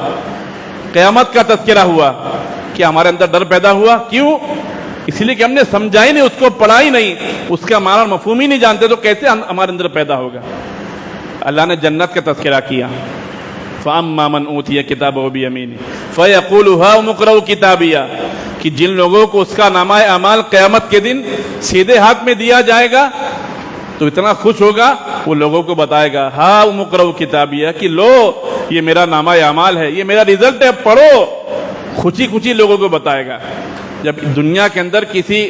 قیامت کا تذکرہ ہوا، کیا ہمارے اندر ڈر پیدا ہوا؟ کیوں؟ اس لیے کہ ہم نے سمجھا ہی نہیں، اس کو پڑھا ہی نہیں، اس کا معنی اور مفہوم ہی نہیں جانتے، تو کیسے ہمارے اندر پیدا ہوگا؟ اللہ نے جنت کا تذکرہ کیا، فَأَمَّا مَنْ أُوتِيَ كِتَابَهُ بِيَمِينِهِ فَيَقُولُ هَاؤْمُ اقْرَءُوا كِتَابِيَهْ، کہ جن لوگوں کو اس کا نامہ اعمال قیامت کے دن سیدھے ہاتھ میں دیا جائے گا تو اتنا خوش ہوگا، وہ لوگوں کو بتائے گا ہاؤم اقرؤوا کتابیہ، کہ لو یہ میرا نامہ اعمال ہے، یہ میرا رزلٹ ہے، پڑھو، خوشی خوشی لوگوں کو بتائے گا۔ جب دنیا کے اندر کسی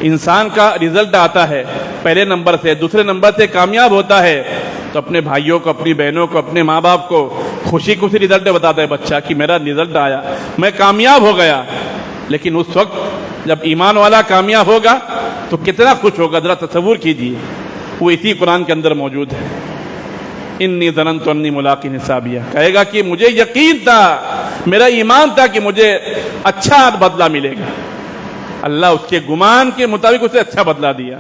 انسان کا رزلٹ آتا ہے پہلے نمبر سے، دوسرے نمبر سے کامیاب ہوتا ہے، تو اپنے بھائیوں کو، اپنی بہنوں کو، اپنے ماں باپ کو خوشی خوشی رزلٹ بتاتا ہے بچہ کہ میرا رزلٹ آیا، میں کامیاب ہو گیا۔ لیکن اس وقت جب ایمان والا کامیاب ہوگا تو کتنا خوش ہوگا، ذرا تصور کیجیے۔ وہ اسی قرآن کے اندر موجود ہے، انی ظننت انی ملاق حسابیہ، کہے گا کہ مجھے یقین تھا، میرا ایمان تھا کہ مجھے اچھا بدلہ ملے گا۔ اللہ اس کے گمان کے مطابق اسے اچھا بدلہ دیا۔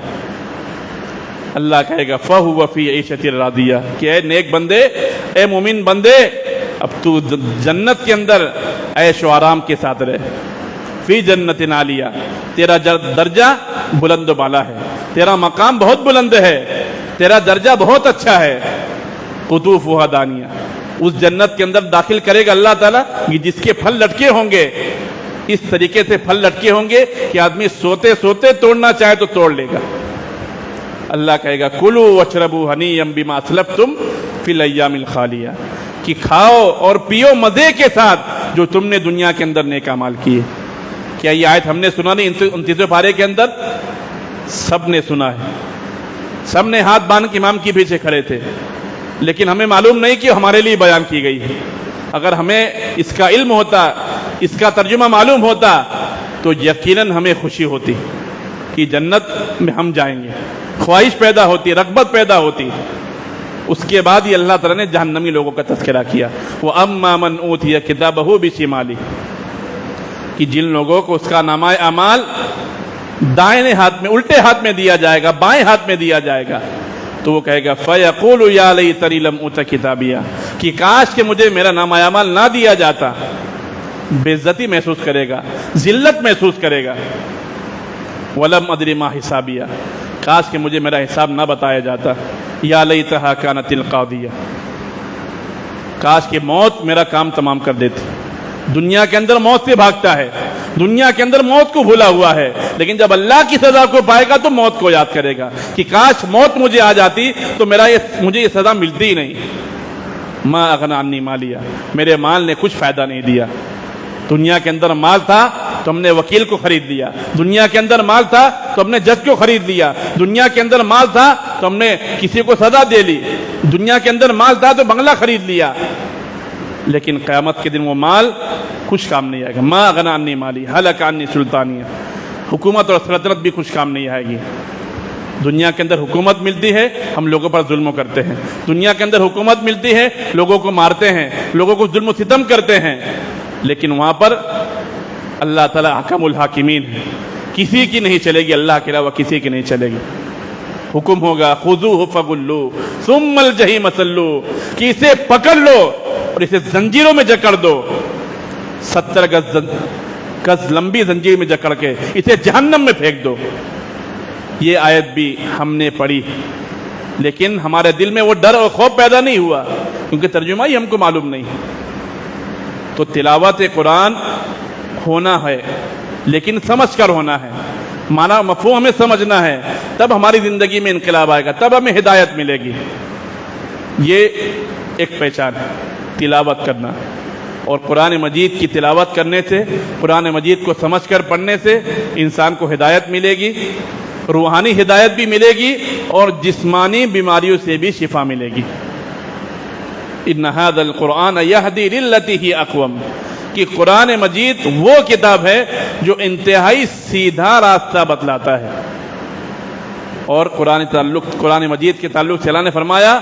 اللہ کہے گا فَهُوَ فِي عِيشَةٍ رَاضِيَةٍ کہ اے نیک بندے، اے مومن بندے، اب تو جنت کے اندر عیش و آرام کے ساتھ رہے، فی جنت عالیہ، تیرا درجہ بلند و بالا ہے، تیرا مقام بہت بلند ہے، تیرا درجہ بہت اچھا ہے، قطوفها دانیہ، اس جنت کے اندر داخل کرے گا اللہ تعالیٰ کہ جس کے پھل لٹکے ہوں گے، اس طریقے سے پھل لٹکے ہوں گے کہ آدمی سوتے سوتے توڑنا چاہے تو توڑ لے گا۔ اللہ کہے گا کلوا واشربوا ہنیئا بما اسلفتم فی الایام الخالیہ، کہ کھاؤ اور پیو مزے کے ساتھ جو تم نے دنیا کے اندر نیک اعمال کیے۔ کیا یہ آیت ہم نے سنا نہیں 29ویں پارے کے اندر؟ سب نے سنا ہے، سب نے ہاتھ باندھ کے امام کے پیچھے کھڑے تھے، لیکن ہمیں معلوم نہیں کہ ہمارے لیے بیان کی گئی ہے۔ اگر ہمیں اس کا علم ہوتا، اس کا ترجمہ معلوم ہوتا تو یقیناً ہمیں خوشی ہوتی کہ جنت میں ہم جائیں گے، خواہش پیدا ہوتی، رغبت پیدا ہوتی۔ اس کے بعد ہی اللہ تعالیٰ نے جہنمی لوگوں کا تذکرہ کیا، وَأَمَّا مَنْ أُوتِيَ كِتَابَهُ بِشِمَالِهِ کہ جن لوگوں کو اس کا نامہ اعمال دائیں ہاتھ میں، الٹے ہاتھ میں دیا جائے گا، بائیں ہاتھ میں دیا جائے گا، تو وہ کہے گا فَيَقُولُ يَا لَيْتَنِي لَمْ أُوتَ كِتَابِيَهْ کہ کاش کہ مجھے میرا نامہ اعمال نہ دیا جاتا۔ بے عزتی محسوس کرے گا، ذلت محسوس کرے گا۔ وَلَمْ أَدْرِ مَا حِسَابِيَهْ کاش کہ مجھے میرا حساب نہ بتایا جاتا۔ یا لیتہا کانت القاضیہ کاش کہ موت میرا کام تمام کر دیتی۔ دنیا کے اندر موت سے بھاگتا ہے، دنیا کے اندر موت کو بھولا ہوا ہے، لیکن جب اللہ کی سزا کو پائے گا تو موت کو یاد کرے گا کہ کاش موت مجھے آ جاتی تو مجھے یہ سزا ملتی ہی نہیں۔ ما اغنی عنی مالیہ میرے مال نے کچھ فائدہ نہیں دیا۔ دنیا کے اندر مال تھا تو ہم نے وکیل کو خرید لیا، دنیا کے اندر مال تھا تو ہم نے جج کو خرید لیا، دنیا کے اندر مال تھا تو ہم نے کسی کو سزا دے لی، دنیا کے اندر مال تھا تو بنگلہ خرید لیا، لیکن قیامت کے دن وہ مال کچھ کام نہیں آئے گا۔ ما اغنی عنی مالی ہلک عنی سلطانیہ حکومت اور سلطنت بھی کچھ کام نہیں آئے گی۔ دنیا کے اندر حکومت ملتی ہے، ہم لوگوں پر ظلم کرتے ہیں، دنیا کے اندر حکومت ملتی ہے، لوگوں کو مارتے ہیں، لوگوں کو ظلم و ستم کرتے ہیں، لیکن وہاں پر اللہ تعالیٰ حکم الحاکمین ہے، کسی کی نہیں چلے گی، اللہ کے علاوہ کسی کی نہیں چلے گی۔ حکم ہوگا خذوہ فغلوہ ثم الجحیم صلوہ کہ اسے پکڑ لو اور اسے زنجیروں میں جکڑ دو، 70 گز لمبی زنجیر میں جکڑ کے اسے جہنم میں پھینک دو۔ یہ آیت بھی ہم نے پڑھی، لیکن ہمارے دل میں وہ ڈر اور خوف پیدا نہیں ہوا کیونکہ ترجمہ ہی ہم کو معلوم نہیں۔ تو تلاوت قرآن ہونا ہے لیکن سمجھ کر ہونا ہے، معنی مفہوم ہمیں سمجھنا ہے، تب ہماری زندگی میں انقلاب آئے گا، تب ہمیں ہدایت ملے گی۔ یہ ایک پہچان ہے تلاوت کرنا، اور قرآن مجید کی تلاوت کرنے سے، قرآن مجید کو سمجھ کر پڑھنے سے انسان کو ہدایت ملے گی، روحانی ہدایت بھی ملے گی اور جسمانی بیماریوں سے بھی شفا ملے گی۔ ان ھذا القرآن یہدی للتی ہی اقوم کہ قرآن مجید وہ کتاب ہے جو انتہائی سیدھا راستہ بتلاتا ہے۔ اور قرآن مجید کے تعلق سے اللہ نے فرمایا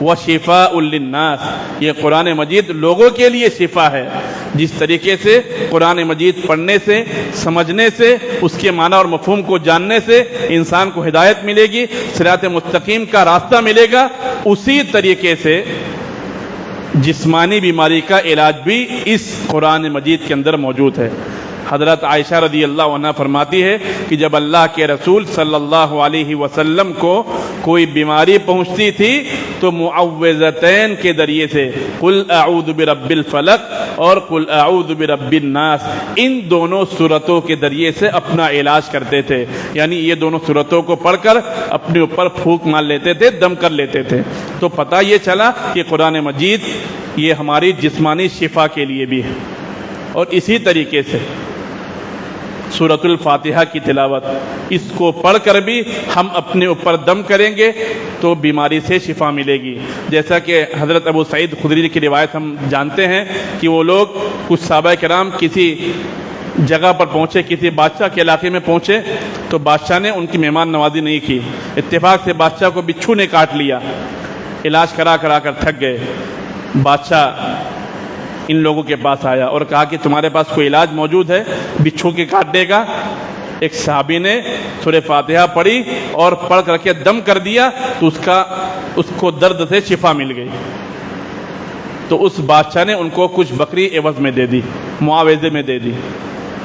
وَشِفَاءٌ لِلنَّاسِ یہ قرآن مجید لوگوں کے لیے شفا ہے۔ جس طریقے سے قرآن مجید پڑھنے سے، سمجھنے سے، اس کے معنی اور مفہوم کو جاننے سے انسان کو ہدایت ملے گی، صراط مستقیم کا راستہ ملے گا، اسی طریقے سے جسمانی بیماری کا علاج بھی اس قرآن مجید کے اندر موجود ہے۔ حضرت عائشہ رضی اللہ عنہ فرماتی ہے کہ جب اللہ کے رسول صلی اللہ علیہ وسلم کو کوئی بیماری پہنچتی تھی تو معوذتین کے ذریعے سے قل اعوذ برب الفلق اور قل اعوذ برب الناس، ان دونوں سورتوں کے ذریعے سے اپنا علاج کرتے تھے، یعنی یہ دونوں سورتوں کو پڑھ کر اپنے اوپر پھونک مار لیتے تھے، دم کر لیتے تھے۔ تو پتہ یہ چلا کہ قرآن مجید یہ ہماری جسمانی شفا کے لیے بھی ہے، اور اسی طریقے سے سورۃ الفاتحہ کی تلاوت، اس کو پڑھ کر بھی ہم اپنے اوپر دم کریں گے تو بیماری سے شفا ملے گی۔ جیسا کہ حضرت ابو سعید خدری کی روایت ہم جانتے ہیں کہ وہ لوگ کچھ صحابہ کرام کسی جگہ پر پہنچے، کسی بادشاہ کے علاقے میں پہنچے تو بادشاہ نے ان کی مہمان نوازی نہیں کی، اتفاق سے بادشاہ کو بچھو نے کاٹ لیا، علاج کرا کر تھک گئے۔ بادشاہ ان لوگوں کے پاس آیا اور کہا کہ تمہارے پاس کوئی علاج موجود ہے بچھو کے کاٹنے کا؟ ایک صحابی نے سورہ فاتحہ پڑھی اور پڑھ کر کے دم کر دیا تو اس کو درد سے شفا مل گئی۔ تو اس بادشاہ نے ان کو کچھ بکری عوض میں دے دی، معاوضے میں دے دی۔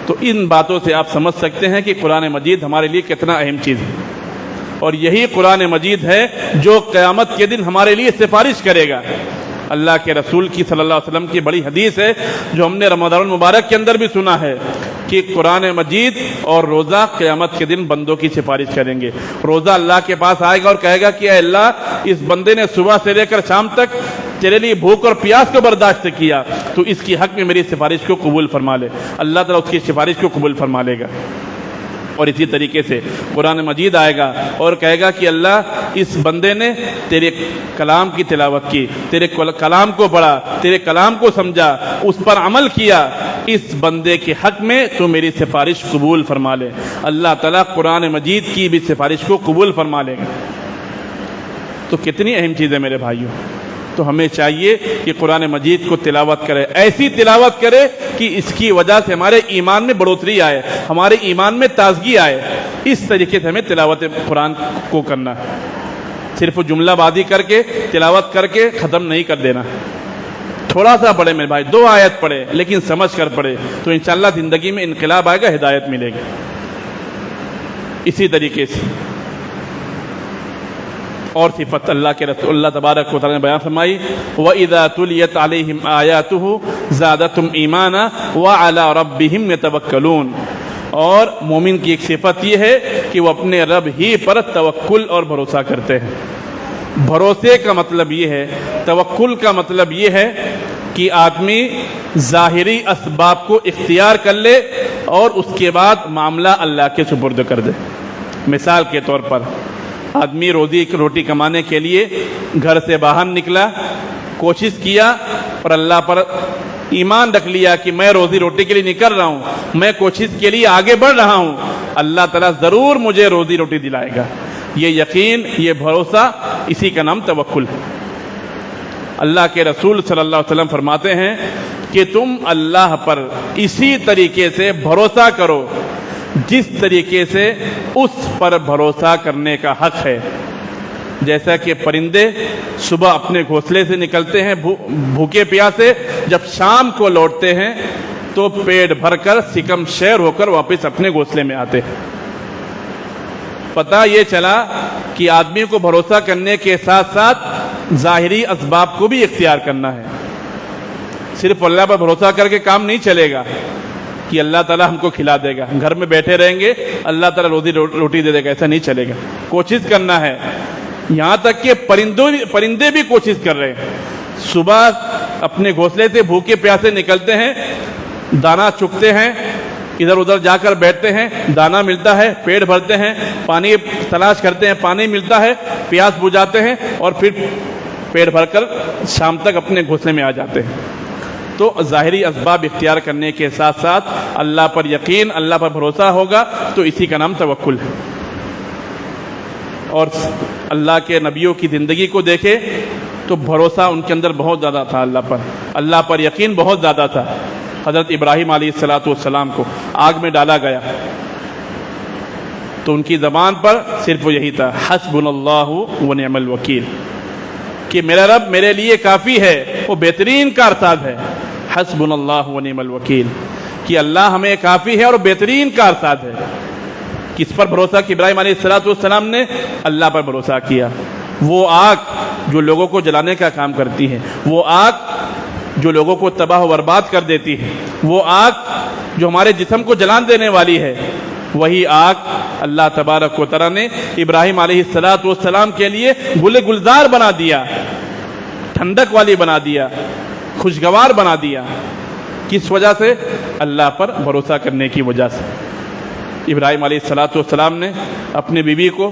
تو ان باتوں سے آپ سمجھ سکتے ہیں کہ قرآن مجید ہمارے لیے کتنا اہم چیز ہے، اور یہی قرآن مجید ہے جو قیامت کے دن ہمارے لیے سفارش کرے گا۔ اللہ کے رسول کی صلی اللہ علیہ وسلم کی بڑی حدیث ہے جو ہم نے رمضان المبارک کے اندر بھی سنا ہے کہ قرآن مجید اور روزہ قیامت کے دن بندوں کی سفارش کریں گے۔ روزہ اللہ کے پاس آئے گا اور کہے گا کہ اے اللہ، اس بندے نے صبح سے لے کر شام تک تیرے لیے بھوک اور پیاس کو برداشت کیا، تو اس کی حق میں میری سفارش کو قبول فرما لے۔ اللہ تعالیٰ اس کی سفارش کو قبول فرما لے گا۔ اور اسی طریقے سے قرآن مجید آئے گا اور کہے گا کہ اللہ، اس بندے نے تیرے کلام کی تلاوت کی، تیرے کلام کو پڑھا، تیرے کلام کو سمجھا، اس پر عمل کیا، اس بندے کے حق میں تو میری سفارش قبول فرما لے۔ اللہ تعالیٰ قرآن مجید کی بھی سفارش کو قبول فرما لے گا۔ تو کتنی اہم چیز ہے میرے بھائیوں۔ تو ہمیں چاہیے کہ قرآن مجید کو تلاوت کرے، ایسی تلاوت کرے کہ اس کی وجہ سے ہمارے ایمان میں بڑھوتری آئے، ہمارے ایمان میں تازگی آئے۔ اس طریقے سے ہمیں تلاوت قرآن کو کرنا ہے۔ صرف جملہ بازی کر کے، تلاوت کر کے ختم نہیں کر دینا۔ تھوڑا سا پڑھے میرے بھائی، 2 آیت پڑھے لیکن سمجھ کر پڑھے، تو انشاءاللہ زندگی میں انقلاب آئے گا، ہدایت ملے گی۔ اسی طریقے سے اور صفت اللہ کے رسول اللہ تبارک و تعالی نے بیان فرمائی، وَإِذَا تُلِيَتْ عَلَيْهِمْ آيَاتُهُ زَادَتْهُمْ إِيمَانًا وَعَلَى رَبِّهِمْ يَتَوَكَّلُونَ۔ اور مومن کی ایک صفت یہ ہے کہ وہ اپنے رب ہی پر توکل اور بھروسہ کرتے ہیں۔ بھروسے کا مطلب یہ ہے، توکل کا مطلب یہ ہے کہ آدمی ظاہری اسباب کو اختیار کر لے اور اس کے بعد معاملہ اللہ کے سپرد کر دے۔ مثال کے طور پر آدمی روٹی کمانے کے لیے گھر سے باہر نکلا، کوشش کیا اور اللہ پر ایمان رکھ لیا کہ میں روٹی کے لیے نکل رہا ہوں، میں کوشش کے لیے آگے بڑھ رہا ہوں، اللہ تعالیٰ ضرور مجھے روٹی دلائے گا۔ یہ یقین، یہ بھروسہ، اسی کا نام توکل ہے۔ اللہ کے رسول صلی اللہ علیہ وسلم فرماتے ہیں کہ تم اللہ پر اسی طریقے سے بھروسہ کرو جس طریقے سے اس پر بھروسہ کرنے کا حق ہے۔ جیسا کہ پرندے صبح اپنے گھونسلے سے نکلتے ہیں بھوکے پیاسے، جب شام کو لوٹتے ہیں تو پیٹ بھر کر سکم شیر ہو کر واپس اپنے گھونسلے میں آتے ہیں۔ پتہ یہ چلا کہ آدمی کو بھروسہ کرنے کے ساتھ ساتھ ظاہری اسباب کو بھی اختیار کرنا ہے۔ صرف اللہ پر بھروسہ کر کے کام نہیں چلے گا کہ اللہ تعالیٰ ہم کو کھلا دے گا، گھر میں بیٹھے رہیں گے اللہ تعالیٰ روٹی دے دے گا، ایسا نہیں چلے گا۔ کوشش کرنا ہے۔ یہاں تک کہ پرندے بھی کوشش کر رہے ہیں، صبح اپنے گھونسلے سے بھوکے پیاسے نکلتے ہیں، دانا چگتے ہیں، ادھر ادھر جا کر بیٹھتے ہیں، دانا ملتا ہے، پیٹ بھرتے ہیں، پانی تلاش کرتے ہیں، پانی ملتا ہے، پیاس بجھاتے ہیں اور پھر پیٹ بھر کر شام تک اپنے گھونسلے میں آ جاتے ہیں۔ تو ظاہری اسباب اختیار کرنے کے ساتھ ساتھ اللہ پر یقین، اللہ پر بھروسہ ہوگا تو اسی کا نام توکل ہے۔ اور اللہ کے نبیوں کی زندگی کو دیکھے تو بھروسہ ان کے اندر بہت زیادہ تھا، اللہ پر یقین بہت زیادہ تھا۔ حضرت ابراہیم علیہ السلام کو آگ میں ڈالا گیا تو ان کی زبان پر صرف یہی تھا، حسبنا اللہ ونعم الوکیل، کہ میرا رب میرے لیے کافی ہے، وہ بہترین کارساز ہے، حسبنا اللہ ونعم الوکیل، کہ اللہ ہمیں کافی ہے اور بہترین کارساز ہے۔ کس پر بھروسہ کہ ابراہیم علیہ السلام نے اللہ پر بھروسہ کیا۔ وہ آگ جو لوگوں کو جلانے کا کام کرتی ہے، وہ آگ جو لوگوں کو تباہ و برباد کر دیتی ہے، وہ آگ جو ہمارے جسم کو جلان دینے والی ہے، وہی آگ اللہ تبارک و تعالی نے ابراہیم علیہ السلام کے لیے گل گلزار بنا دیا، ٹھنڈک والی بنا دیا، خوشگوار بنا دیا۔ کس وجہ سے؟ اللہ پر بھروسہ کرنے کی وجہ سے۔ ابراہیم علیہ السلام نے اپنی بیوی کو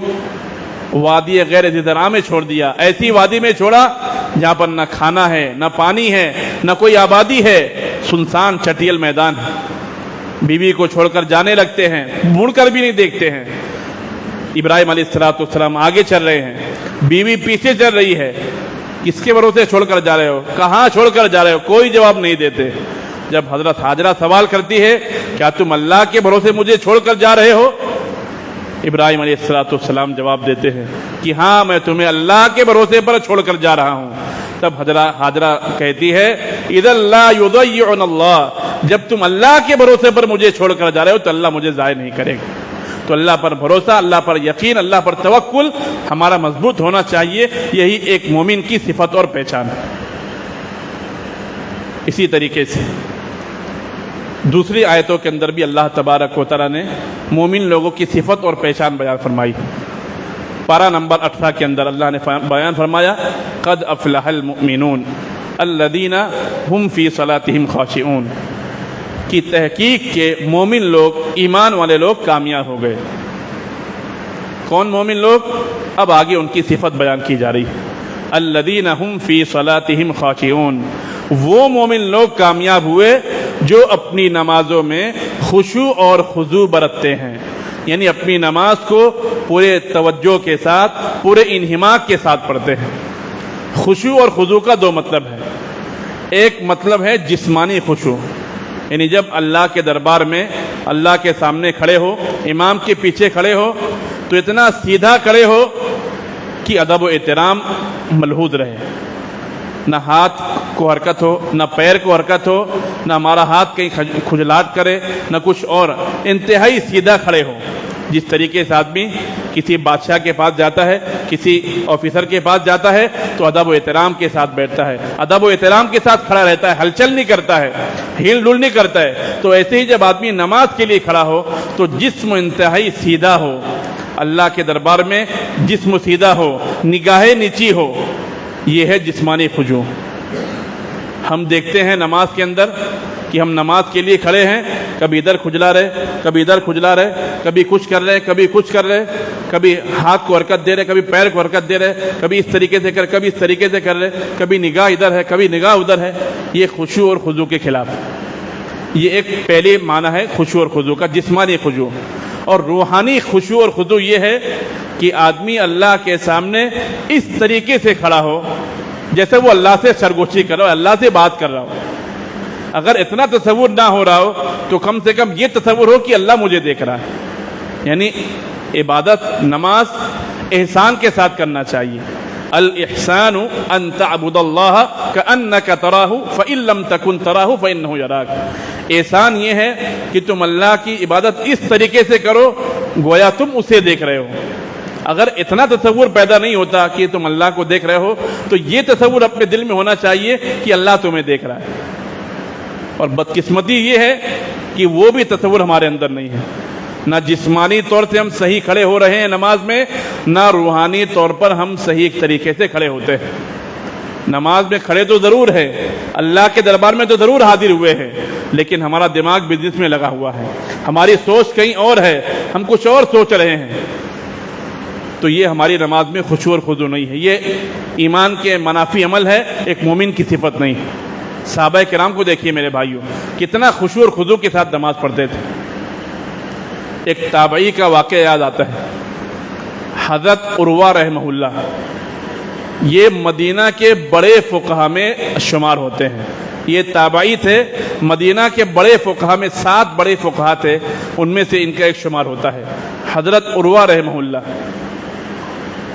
وادی غیر ذی زرع میں چھوڑ دیا، ایسی وادی میں چھوڑا جہاں پر نہ کھانا ہے، نہ پانی ہے، نہ کوئی آبادی ہے، سنسان چٹیل میدان ہے۔ بیوی کو چھوڑ کر جانے لگتے ہیں، مڑ کر بھی نہیں دیکھتے ہیں۔ ابراہیم علیہ السلام آگے چل رہے ہیں، بیوی پیچھے چل رہی ہے۔ کس کے بھروسے چھوڑ کر جا رہے ہو؟ کہاں چھوڑ کر جا رہے ہو؟ کوئی جواب نہیں دیتے۔ جب حضرت ہاجرہ سوال کرتی ہے، کیا تم اللہ کے بھروسے مجھے چھوڑ کر جا رہے ہو؟ ابراہیم علیہ السلام جواب دیتے ہیں کہ ہاں، میں تمہیں اللہ کے بھروسے پر چھوڑ کر جا رہا ہوں۔ تب ہاجرہ کہتی ہے، اذا لا یضیعنا اللہ، جب تم اللہ کے بھروسے پر مجھے چھوڑ کر جا رہے ہو تو اللہ مجھے ضائع نہیں کرے گا۔ تو اللہ پر بھروسہ، اللہ پر یقین، اللہ پر توکل ہمارا مضبوط ہونا چاہیے۔ یہی ایک مومن کی صفت اور پہچان ہے۔ اسی طریقے سے دوسری آیتوں کے اندر بھی اللہ تبارک و تعالی نے مومن لوگوں کی صفت اور پہچان بیان فرمائی۔ پارہ نمبر 18 کے اندر اللہ نے بیان فرمایا، قد افلح المؤمنون الذین هم فی صلاتهم خاشعون، کی تحقیق کے مومن لوگ، ایمان والے لوگ کامیاب ہو گئے۔ کون مومن لوگ؟ اب آگے ان کی صفت بیان کی جا رہی ہے۔ الذین هم فی صلاتهم خاشعون، وہ مومن لوگ کامیاب ہوئے جو اپنی نمازوں میں خشوع اور خضوع برتتے ہیں، یعنی اپنی نماز کو پورے توجہ کے ساتھ، پورے انہماک کے ساتھ پڑھتے ہیں۔ خشوع اور خضوع کا دو مطلب ہے۔ ایک مطلب ہے جسمانی خشوع، یعنی جب اللہ کے دربار میں، اللہ کے سامنے کھڑے ہو، امام کے پیچھے کھڑے ہو تو اتنا سیدھا کھڑے ہو کہ ادب و احترام ملحوظ رہے، نہ ہاتھ کو حرکت ہو، نہ پیر کو حرکت ہو، نہ ہمارا ہاتھ کہیں کھجلاہٹ کرے، نہ کچھ اور، انتہائی سیدھا کھڑے ہو۔ جس طریقے سے آدمی کسی بادشاہ کے پاس جاتا ہے، کسی آفیسر کے پاس جاتا ہے تو ادب و احترام کے ساتھ بیٹھتا ہے، ادب و احترام کے ساتھ کھڑا رہتا ہے، ہلچل نہیں کرتا ہے، ہل ڈل نہیں کرتا ہے۔ تو ایسے ہی جب آدمی نماز کے لیے کھڑا ہو تو جسم انتہائی سیدھا ہو، اللہ کے دربار میں جسم سیدھا ہو، نگاہیں نیچی ہو، یہ ہے جسمانی خشوع۔ ہم دیکھتے ہیں نماز کے اندر کہ ہم نماز کے لیے کھڑے ہیں، کبھی ادھر کھجلا رہے، کبھی ادھر کھجلا رہے، کبھی کچھ کر رہے، کبھی کچھ کر رہے، کبھی ہاتھ کو حرکت دے رہے، کبھی پیر کو حرکت دے رہے، کبھی اس طریقے سے کر، کبھی اس طریقے سے کر رہے، کبھی نگاہ ادھر ہے، کبھی نگاہ ادھر ہے۔ یہ خشوع اور خضوع کے خلاف۔ یہ ایک پہلی معنی ہے خشوع اور خضوع کا، جسمانی خشوع۔ اور روحانی خشوع اور خضوع یہ ہے کہ آدمی اللہ کے سامنے اس طریقے سے کھڑا ہو جیسے وہ اللہ سے سرگوشی کر رہا ہو، اللہ سے بات کر رہا ہو۔ اگر اتنا تصور نہ ہو رہا ہو تو کم سے کم یہ تصور ہو کہ اللہ مجھے دیکھ رہا ہے۔ یعنی عبادت، نماز احسان کے ساتھ کرنا چاہیے۔ الاحسان ان تعبد اللہ کأنک تراہ فإن لم تکن تراہ فإنہ یراک۔ احسان یہ ہے کہ تم اللہ کی عبادت اس طریقے سے کرو گویا تم اسے دیکھ رہے ہو۔ اگر اتنا تصور پیدا نہیں ہوتا کہ تم اللہ کو دیکھ رہے ہو تو یہ تصور اپنے دل میں ہونا چاہیے کہ اللہ تمہیں دیکھ رہا ہے۔ اور بدقسمتی یہ ہے کہ وہ بھی تصور ہمارے اندر نہیں ہے۔ نہ جسمانی طور سے ہم صحیح کھڑے ہو رہے ہیں نماز میں، نہ روحانی طور پر ہم صحیح طریقے سے کھڑے ہوتے ہیں۔ نماز میں کھڑے تو ضرور ہے، اللہ کے دربار میں تو ضرور حاضر ہوئے ہیں، لیکن ہمارا دماغ بزنس میں لگا ہوا ہے، ہماری سوچ کہیں اور ہے، ہم کچھ اور سوچ رہے ہیں۔ تو یہ ہماری نماز میں خشوع اور خضوع نہیں ہے، یہ ایمان کے منافی عمل ہے، ایک مومن کی صفت نہیں ہے۔ صحابہ کرام کو دیکھیے میرے بھائیوں، کتنا خشوع اور خضوع کے ساتھ نماز پڑھتے تھے۔ ایک تابعی کا واقعہ یاد آتا ہے، حضرت عروہ رحمہ اللہ، یہ مدینہ کے بڑے فقہا میں شمار ہوتے ہیں۔ یہ تابعی تھے، مدینہ کے بڑے فقہا میں 7 بڑے فقہا تھے، ان میں سے ان کا ایک شمار ہوتا ہے۔ حضرت عروہ رحمہ اللہ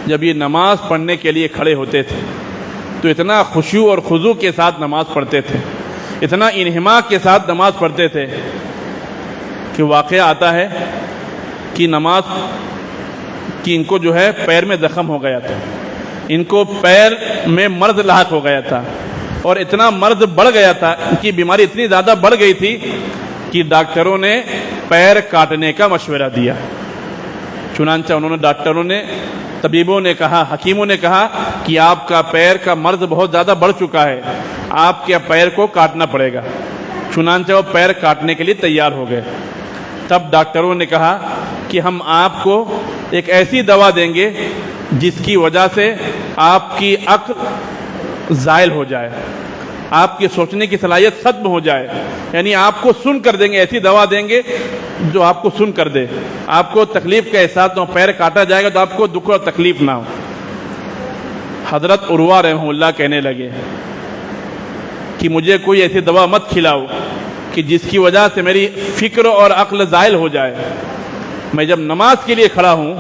جب یہ نماز پڑھنے کے لیے کھڑے ہوتے تھے تو اتنا خشوع اور خضوع کے ساتھ نماز پڑھتے تھے اتنا انہماک کے ساتھ نماز پڑھتے تھے کہ واقعہ آتا ہے کہ نماز کی ان کو جو ہے پیر میں زخم ہو گیا تھا، ان کو پیر میں مرض لاحق ہو گیا تھا، اور اتنا مرض بڑھ گیا تھا، ان کی بیماری اتنی زیادہ بڑھ گئی تھی کہ ڈاکٹروں نے پیر کاٹنے کا مشورہ دیا۔ چنانچہ ڈاکٹروں نے، طبیبوں نے کہا، حکیموں نے کہا کہ آپ کا پیر کا مرض بہت زیادہ بڑھ چکا ہے، آپ کے پیر کو کاٹنا پڑے گا۔ چنانچہ وہ پیر کاٹنے کے لیے تیار ہو گئے۔ تب ڈاکٹروں نے کہا کہ ہم آپ کو ایک ایسی دوا دیں گے جس کی وجہ سے آپ کی عقل زائل ہو جائے، آپ کی سوچنے کی صلاحیت ختم ہو جائے، یعنی آپ کو سن کر دیں گے، ایسی دوا دیں گے جو آپ کو سن کر دے، آپ کو تکلیف کا احساس نہ ہو، پیر کاٹا جائے گا تو آپ کو دکھ اور تکلیف نہ ہو۔ حضرت عروہ رحمہ اللہ کہنے لگے کہ مجھے کوئی ایسی دوا مت کھلاؤ کہ جس کی وجہ سے میری فکر اور عقل زائل ہو جائے۔ میں جب نماز کے لیے کھڑا ہوں،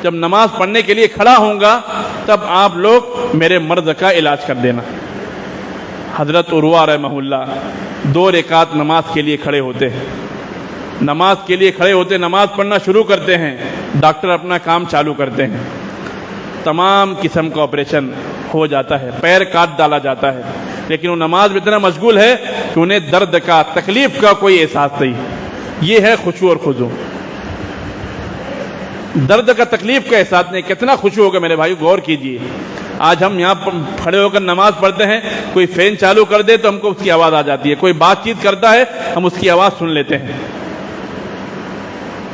جب نماز پڑھنے کے لیے کھڑا ہوں گا، تب آپ لوگ میرے مرض کا علاج کر دینا۔ حضرت عروہ رحمہ اللہ 2 رکعت نماز کے لیے کھڑے ہوتے ہیں، نماز کے لیے کھڑے ہوتے، نماز پڑھنا شروع کرتے ہیں، ڈاکٹر اپنا کام چالو کرتے ہیں، تمام قسم کا آپریشن ہو جاتا ہے، پیر کاٹ ڈالا جاتا ہے، لیکن وہ نماز میں اتنا مشغول ہے کہ انہیں درد کا، تکلیف کا کوئی احساس نہیں۔ یہ ہے خشوع اور خضوع۔ درد کا، تکلیف کا احساس نہیں، کتنا خشوع ہوگا میرے بھائی، غور کیجئے۔ آج ہم یہاں کھڑے ہو کر نماز پڑھتے ہیں، کوئی فین چالو کر دے تو ہم کو اس کی آواز آ جاتی ہے، کوئی بات چیت کرتا ہے ہم اس کی آواز سن لیتے ہیں،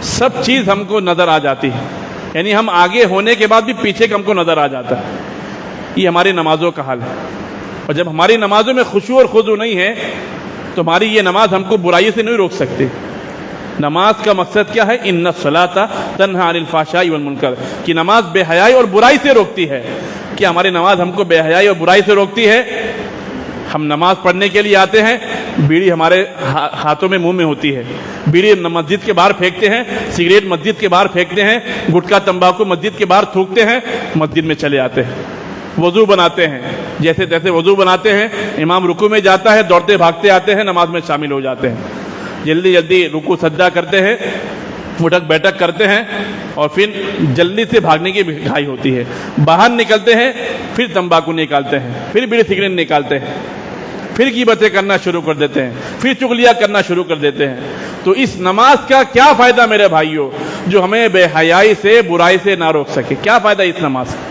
سب چیز ہم کو نظر آ جاتی ہے، یعنی ہم آگے ہونے کے بعد بھی پیچھے کا ہم کو نظر آ جاتا ہے۔ یہ ہماری نمازوں کا حال ہے، اور جب ہماری نمازوں میں خشوع اور خضوع نہیں ہے تو ہماری یہ نماز ہم کو برائی سے نہیں روک سکتی۔ نماز کا مقصد کیا ہے؟ ان الصلاۃ تنہی عن الفحشاء والمنکر، کہ نماز بے حیائی اور برائی سے روکتی ہے۔ کہ ہماری نماز ہم کو بے حیائی اور برائی سے روکتی ہے؟ ہم نماز پڑھنے کے لیے آتے ہیں، بیڑی ہمارے ہاتھوں میں، منہ میں ہوتی ہے، بیڑی مسجد کے باہر پھینکتے ہیں، سگریٹ مسجد کے باہر پھینکتے ہیں، گٹکا تمباکو مسجد کے باہر تھوکتے ہیں، مسجد میں چلے آتے ہیں، وضو بناتے ہیں، جیسے تیسے وضو بناتے ہیں، امام رکوع میں جاتا ہے، دوڑتے بھاگتے آتے ہیں، نماز میں شامل ہو جاتے ہیں، جلدی جلدی رکوع سجدہ کرتے ہیں، اٹھک بیٹھک کرتے ہیں، اور پھر جلدی سے بھاگنے کی گھائی ہوتی ہے، باہر نکلتے ہیں، پھر تمباکو نکالتے ہیں، پھر بیڑی سگریٹ نکالتے ہیں، پھر غیبتیں کرنا شروع کر دیتے ہیں، پھر چغلیاں کرنا شروع کر دیتے ہیں۔ تو اس نماز کا کیا فائدہ میرے بھائیوں، جو ہمیں بے حیائی سے، برائی سے نہ روک سکے؟ کیا فائدہ اس نماز کا؟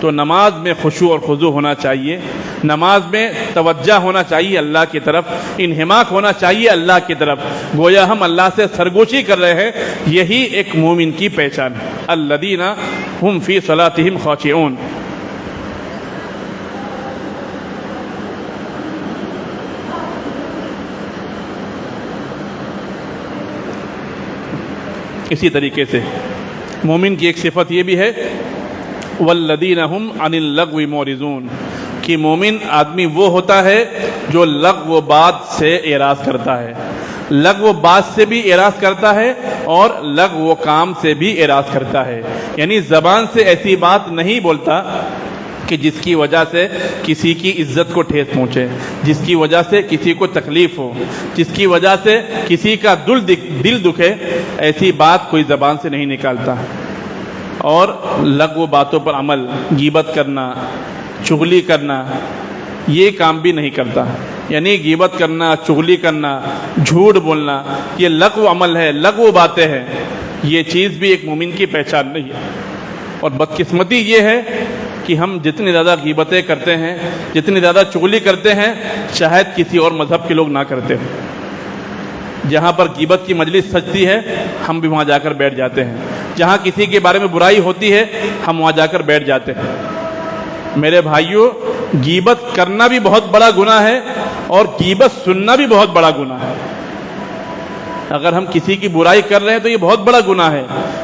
تو نماز میں خشوع اور خضوع ہونا چاہیے، نماز میں توجہ ہونا چاہیے اللہ کی طرف، انہماک ہونا چاہیے اللہ کی طرف، گویا ہم اللہ سے سرگوشی کر رہے ہیں۔ یہی ایک مومن کی پہچان ہے۔ الذین هم فی صلاتہم خاشعون۔ اسی طریقے سے مومن کی ایک صفت یہ بھی ہے، والذین هم عن اللغو معرضون، کہ مومن آدمی وہ ہوتا ہے جو لغو بات سے اعراض کرتا ہے، لغو بات سے بھی اعراض کرتا ہے اور لغو کام سے بھی اعراض کرتا ہے، یعنی زبان سے ایسی بات نہیں بولتا کہ جس کی وجہ سے کسی کی عزت کو ٹھیس پہنچے، جس کی وجہ سے کسی کو تکلیف ہو، جس کی وجہ سے کسی کا دل دکھے، ایسی بات کوئی زبان سے نہیں نکالتا۔ اور لغو باتوں پر عمل، غیبت کرنا، چغلی کرنا، یہ کام بھی نہیں کرتا، یعنی غیبت کرنا، چغلی کرنا، جھوٹ بولنا، یہ لغو عمل ہے، لغو باتیں ہیں، یہ چیز بھی ایک مومن کی پہچان نہیں ہے۔ اور بدقسمتی یہ ہے کہ ہم جتنی زیادہ غیبتیں کرتے ہیں، جتنی زیادہ چغلی کرتے ہیں، شاید کسی اور مذہب کے لوگ نہ کرتے ہوں۔ جہاں پر غیبت کی مجلس سجتی ہے ہم بھی وہاں جا کر بیٹھ جاتے ہیں، جہاں کسی کے بارے میں برائی ہوتی ہے ہم وہاں جا کر بیٹھ جاتے ہیں۔ میرے بھائیوں، غیبت کرنا بھی بہت بڑا گناہ ہے اور غیبت سننا بھی بہت بڑا گناہ ہے۔ اگر ہم کسی کی برائی کر رہے ہیں تو یہ بہت بڑا گناہ ہے،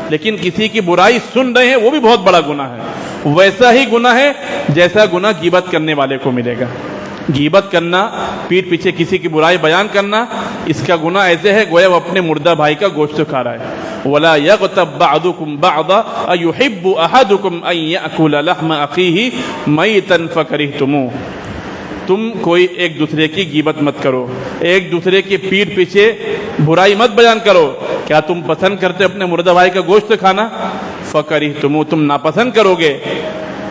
لیکن کسی کی برائی سن رہے ہیں وہ بھی بہت بڑا گناہ ہے۔ ویسا ہی گناہ ہے جیسا گناہ غیبت کرنے والے کو ملے گا۔ غیبت کرنا، پیٹھ پیچھے کسی کی برائی بیان کرنا، اس کا گناہ ایسے ہے گویا وہ اپنے مردہ بھائی کا گوشت کھا رہا ہے۔ وَلَا يَغْتَبْ بَعْضُكُمْ بَعْضًا أَيُحِبُّ أَحَدُكُمْ أَن يَأْكُلَ لَحْمَ أَخِيهِ مَيْتًا فَكَرِهْتُمُوهُ۔ تم کوئی ایک دوسرے کی غیبت مت کرو، ایک دوسرے کی پیٹھ پیچھے برائی مت بیان کرو۔ کیا تم پسند کرتے اپنے مردہ بھائی کا گوشت کھانا؟ فَكَرِهْتُمُوهُ، تم ناپسند کرو گے۔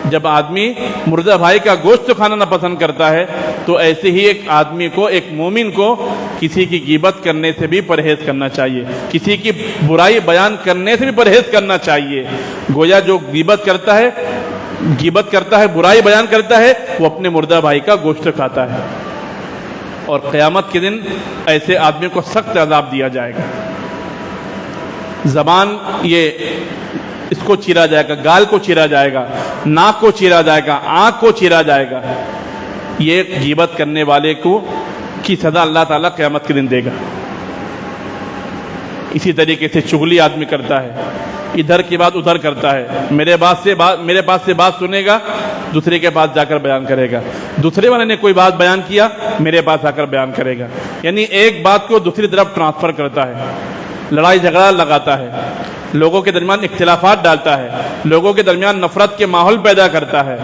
جب آدمی مردہ بھائی کا گوشت کھانا ناپسند کرتا ہے تو ایسے ہی ایک آدمی کو، ایک مومن کو کسی کی غیبت کرنے سے بھی پرہیز کرنا چاہیے، کسی کی برائی بیان کرنے سے بھی پرہیز کرنا چاہیے۔ گویا جو غیبت کرتا ہے، برائی بیان کرتا ہے، وہ اپنے مردہ بھائی کا گوشت کھاتا ہے، اور قیامت کے دن ایسے آدمی کو سخت عذاب دیا جائے گا۔ زبان اس کو چیرا جائے گا، گال کو چیرا جائے گا، ناک کو چیرا جائے گا، آنکھ کو چیرا جائے گا۔ یہ غیبت کرنے والے کی سزا اللہ تعالیٰ قیامت کے دن دے گا۔ اسی طریقے سے چغلی آدمی کرتا ہے، ادھر کی بات ادھر کرتا ہے، میرے پاس سے بات سنے گا، دوسرے کے پاس جا کر بیان کرے گا، دوسرے والے نے کوئی بات بیان کیا، میرے پاس آ کر بیان کرے گا، یعنی ایک بات کو دوسری طرف ٹرانسفر کرتا ہے، لڑائی جھگڑا لگاتا ہے، لوگوں کے درمیان اختلافات ڈالتا ہے، لوگوں کے درمیان نفرت کے ماحول پیدا کرتا ہے،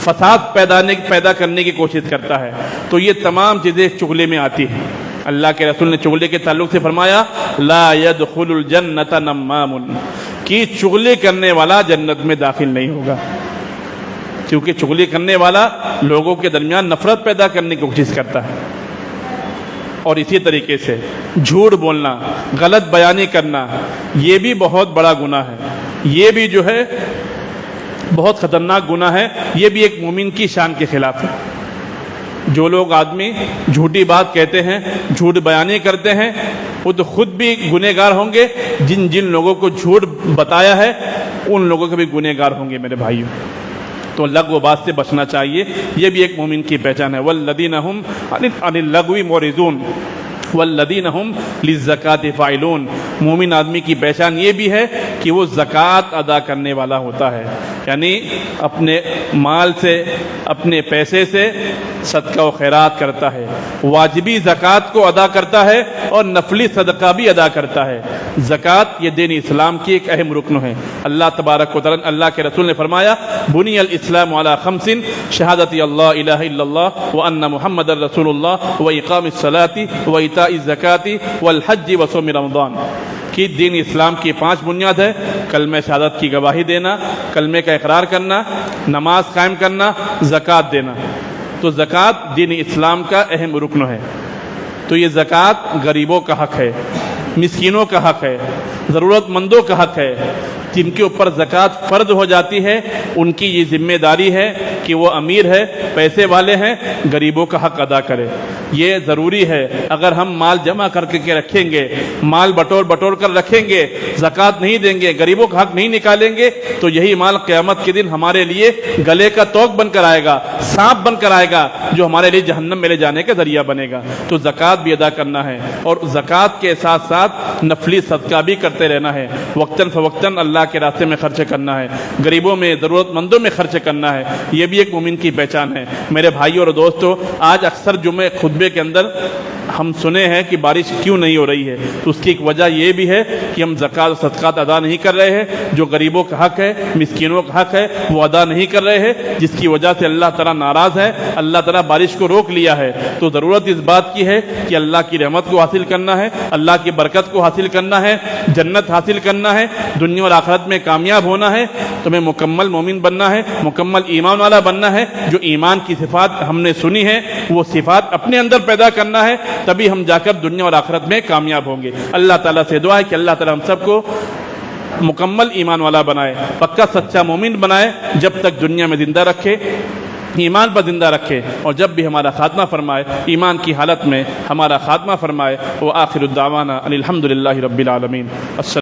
فساد پیدا کرنے کی کوشش کرتا ہے۔ تو یہ تمام چیزیں چغلے میں آتی ہیں۔ اللہ کے رسول نے چغلے کے تعلق سے فرمایا لا يدخل الجنت نمام، کہ چغلی کرنے والا جنت میں داخل نہیں ہوگا، کیونکہ چغلی کرنے والا لوگوں کے درمیان نفرت پیدا کرنے کی کوشش کرتا ہے۔ اور اسی طریقے سے جھوٹ بولنا، غلط بیانی کرنا، یہ بھی بہت بڑا گناہ ہے، یہ بھی جو ہے بہت خطرناک گناہ ہے، یہ بھی ایک مومن کی شان کے خلاف ہے۔ جو لوگ آدمی جھوٹی بات کہتے ہیں، جھوٹ بیانی کرتے ہیں، وہ تو خود بھی گنہگار ہوں گے، جن لوگوں کو جھوٹ بتایا ہے ان لوگوں کے بھی گنہگار ہوں گے میرے بھائیوں۔ تو لغو بات سے بچنا چاہیے، یہ بھی ایک مومن کی پہچان ہے۔ والذین هم عن اللغو معرضون والذین هم للزکاۃ فاعلون۔ مومن آدمی کی پہچان یہ بھی ہے کہ وہ زکوٰۃ ادا کرنے والا ہوتا ہے، یعنی اپنے مال سے، اپنے پیسے سے صدقہ و خیرات کرتا ہے، واجبی زکوٰۃ کو ادا کرتا ہے اور نفلی صدقہ بھی ادا کرتا ہے۔ زکوٰۃ یہ دین اسلام کی ایک اہم رکن ہے۔ اللہ تبارک و تعالیٰ، اللہ کے رسول نے فرمایا بنی الاسلام علی خمس شہادت اللہ الہ الا اللہ وان محمد رسول اللہ واقام الصلاۃ وایتاء الزکاۃ والحج وصوم رمضان، کہ دین اسلام کی 5 بنیاد ہے: کلمہ شہادت کی گواہی دینا، کلمے کا اقرار کرنا، نماز قائم کرنا، زکوٰۃ دینا۔ تو زکوٰۃ دین اسلام کا اہم رکن ہے۔ تو یہ زکوٰۃ غریبوں کا حق ہے، مسکینوں کا حق ہے، ضرورت مندوں کا حق ہے۔ جن کے اوپر زکوٰۃ فرض ہو جاتی ہے ان کی یہ ذمہ داری ہے کہ وہ امیر ہے، پیسے والے ہیں، غریبوں کا حق ادا کرے۔ یہ ضروری ہے۔ اگر ہم مال جمع کر کے رکھیں گے، مال بٹور کر رکھیں گے، زکوٰۃ نہیں دیں گے، غریبوں کا حق نہیں نکالیں گے، تو یہی مال قیامت کے دن ہمارے لیے گلے کا توق بن کر آئے گا، سانپ بن کر آئے گا، جو ہمارے لیے جہنم میں لے جانے کا ذریعہ بنے گا۔ تو زکوٰۃ بھی ادا کرنا ہے، اور زکوٰۃ کے ساتھ ساتھ نفلی صدقہ بھی کرتے رہنا ہے، وقتاً فوقتاً اللہ کے راستے میں خرچ کرنا ہے، غریبوں میں، ضرورت مندوں میں خرچ کرنا ہے۔ یہ بھی ایک مومن کی پہچان ہے۔ میرے بھائیوں اور دوستو، آج اکثر جمعے خطبے کے اندر ہم سنے ہیں کہ بارش کیوں نہیں ہو رہی ہے، تو اس کی ایک وجہ یہ بھی ہے کہ ہم زکوٰۃ و صدقات ادا نہیں کر رہے ہیں۔ جو غریبوں کا حق ہے، مسکینوں کا حق ہے، وہ ادا نہیں کر رہے ہیں، جس کی وجہ سے اللہ تعالیٰ ناراض ہے، اللہ تعالیٰ بارش کو روک لیا ہے۔ تو ضرورت اس بات کی ہے کہ اللہ کی رحمت کو حاصل کرنا ہے، اللہ کی برکت کو حاصل کرنا ہے، جنت حاصل کرنا ہے، دنیا اور آخرت میں کامیاب ہونا ہے۔ تمہیں مکمل مومن بننا ہے، مکمل ایمان والا بننا ہے۔ جو ایمان کی صفات ہم نے سنی ہے وہ صفات اپنے اندر پیدا کرنا ہے، تبھی ہم جا کر دنیا اور آخرت میں کامیاب ہوں گے۔ اللہ تعالیٰ سے دعا ہے کہ اللہ تعالیٰ ہم سب کو مکمل ایمان والا بنائے، پکا سچا مومن بنائے، جب تک دنیا میں زندہ رکھے، ایمان پر زندہ رکھے، اور جب بھی ہمارا خاتمہ فرمائے ایمان کی حالت میں ہمارا خاتمہ فرمائے۔ وآخر الدعوانا ان الحمد للہ رب العالمین۔ السلام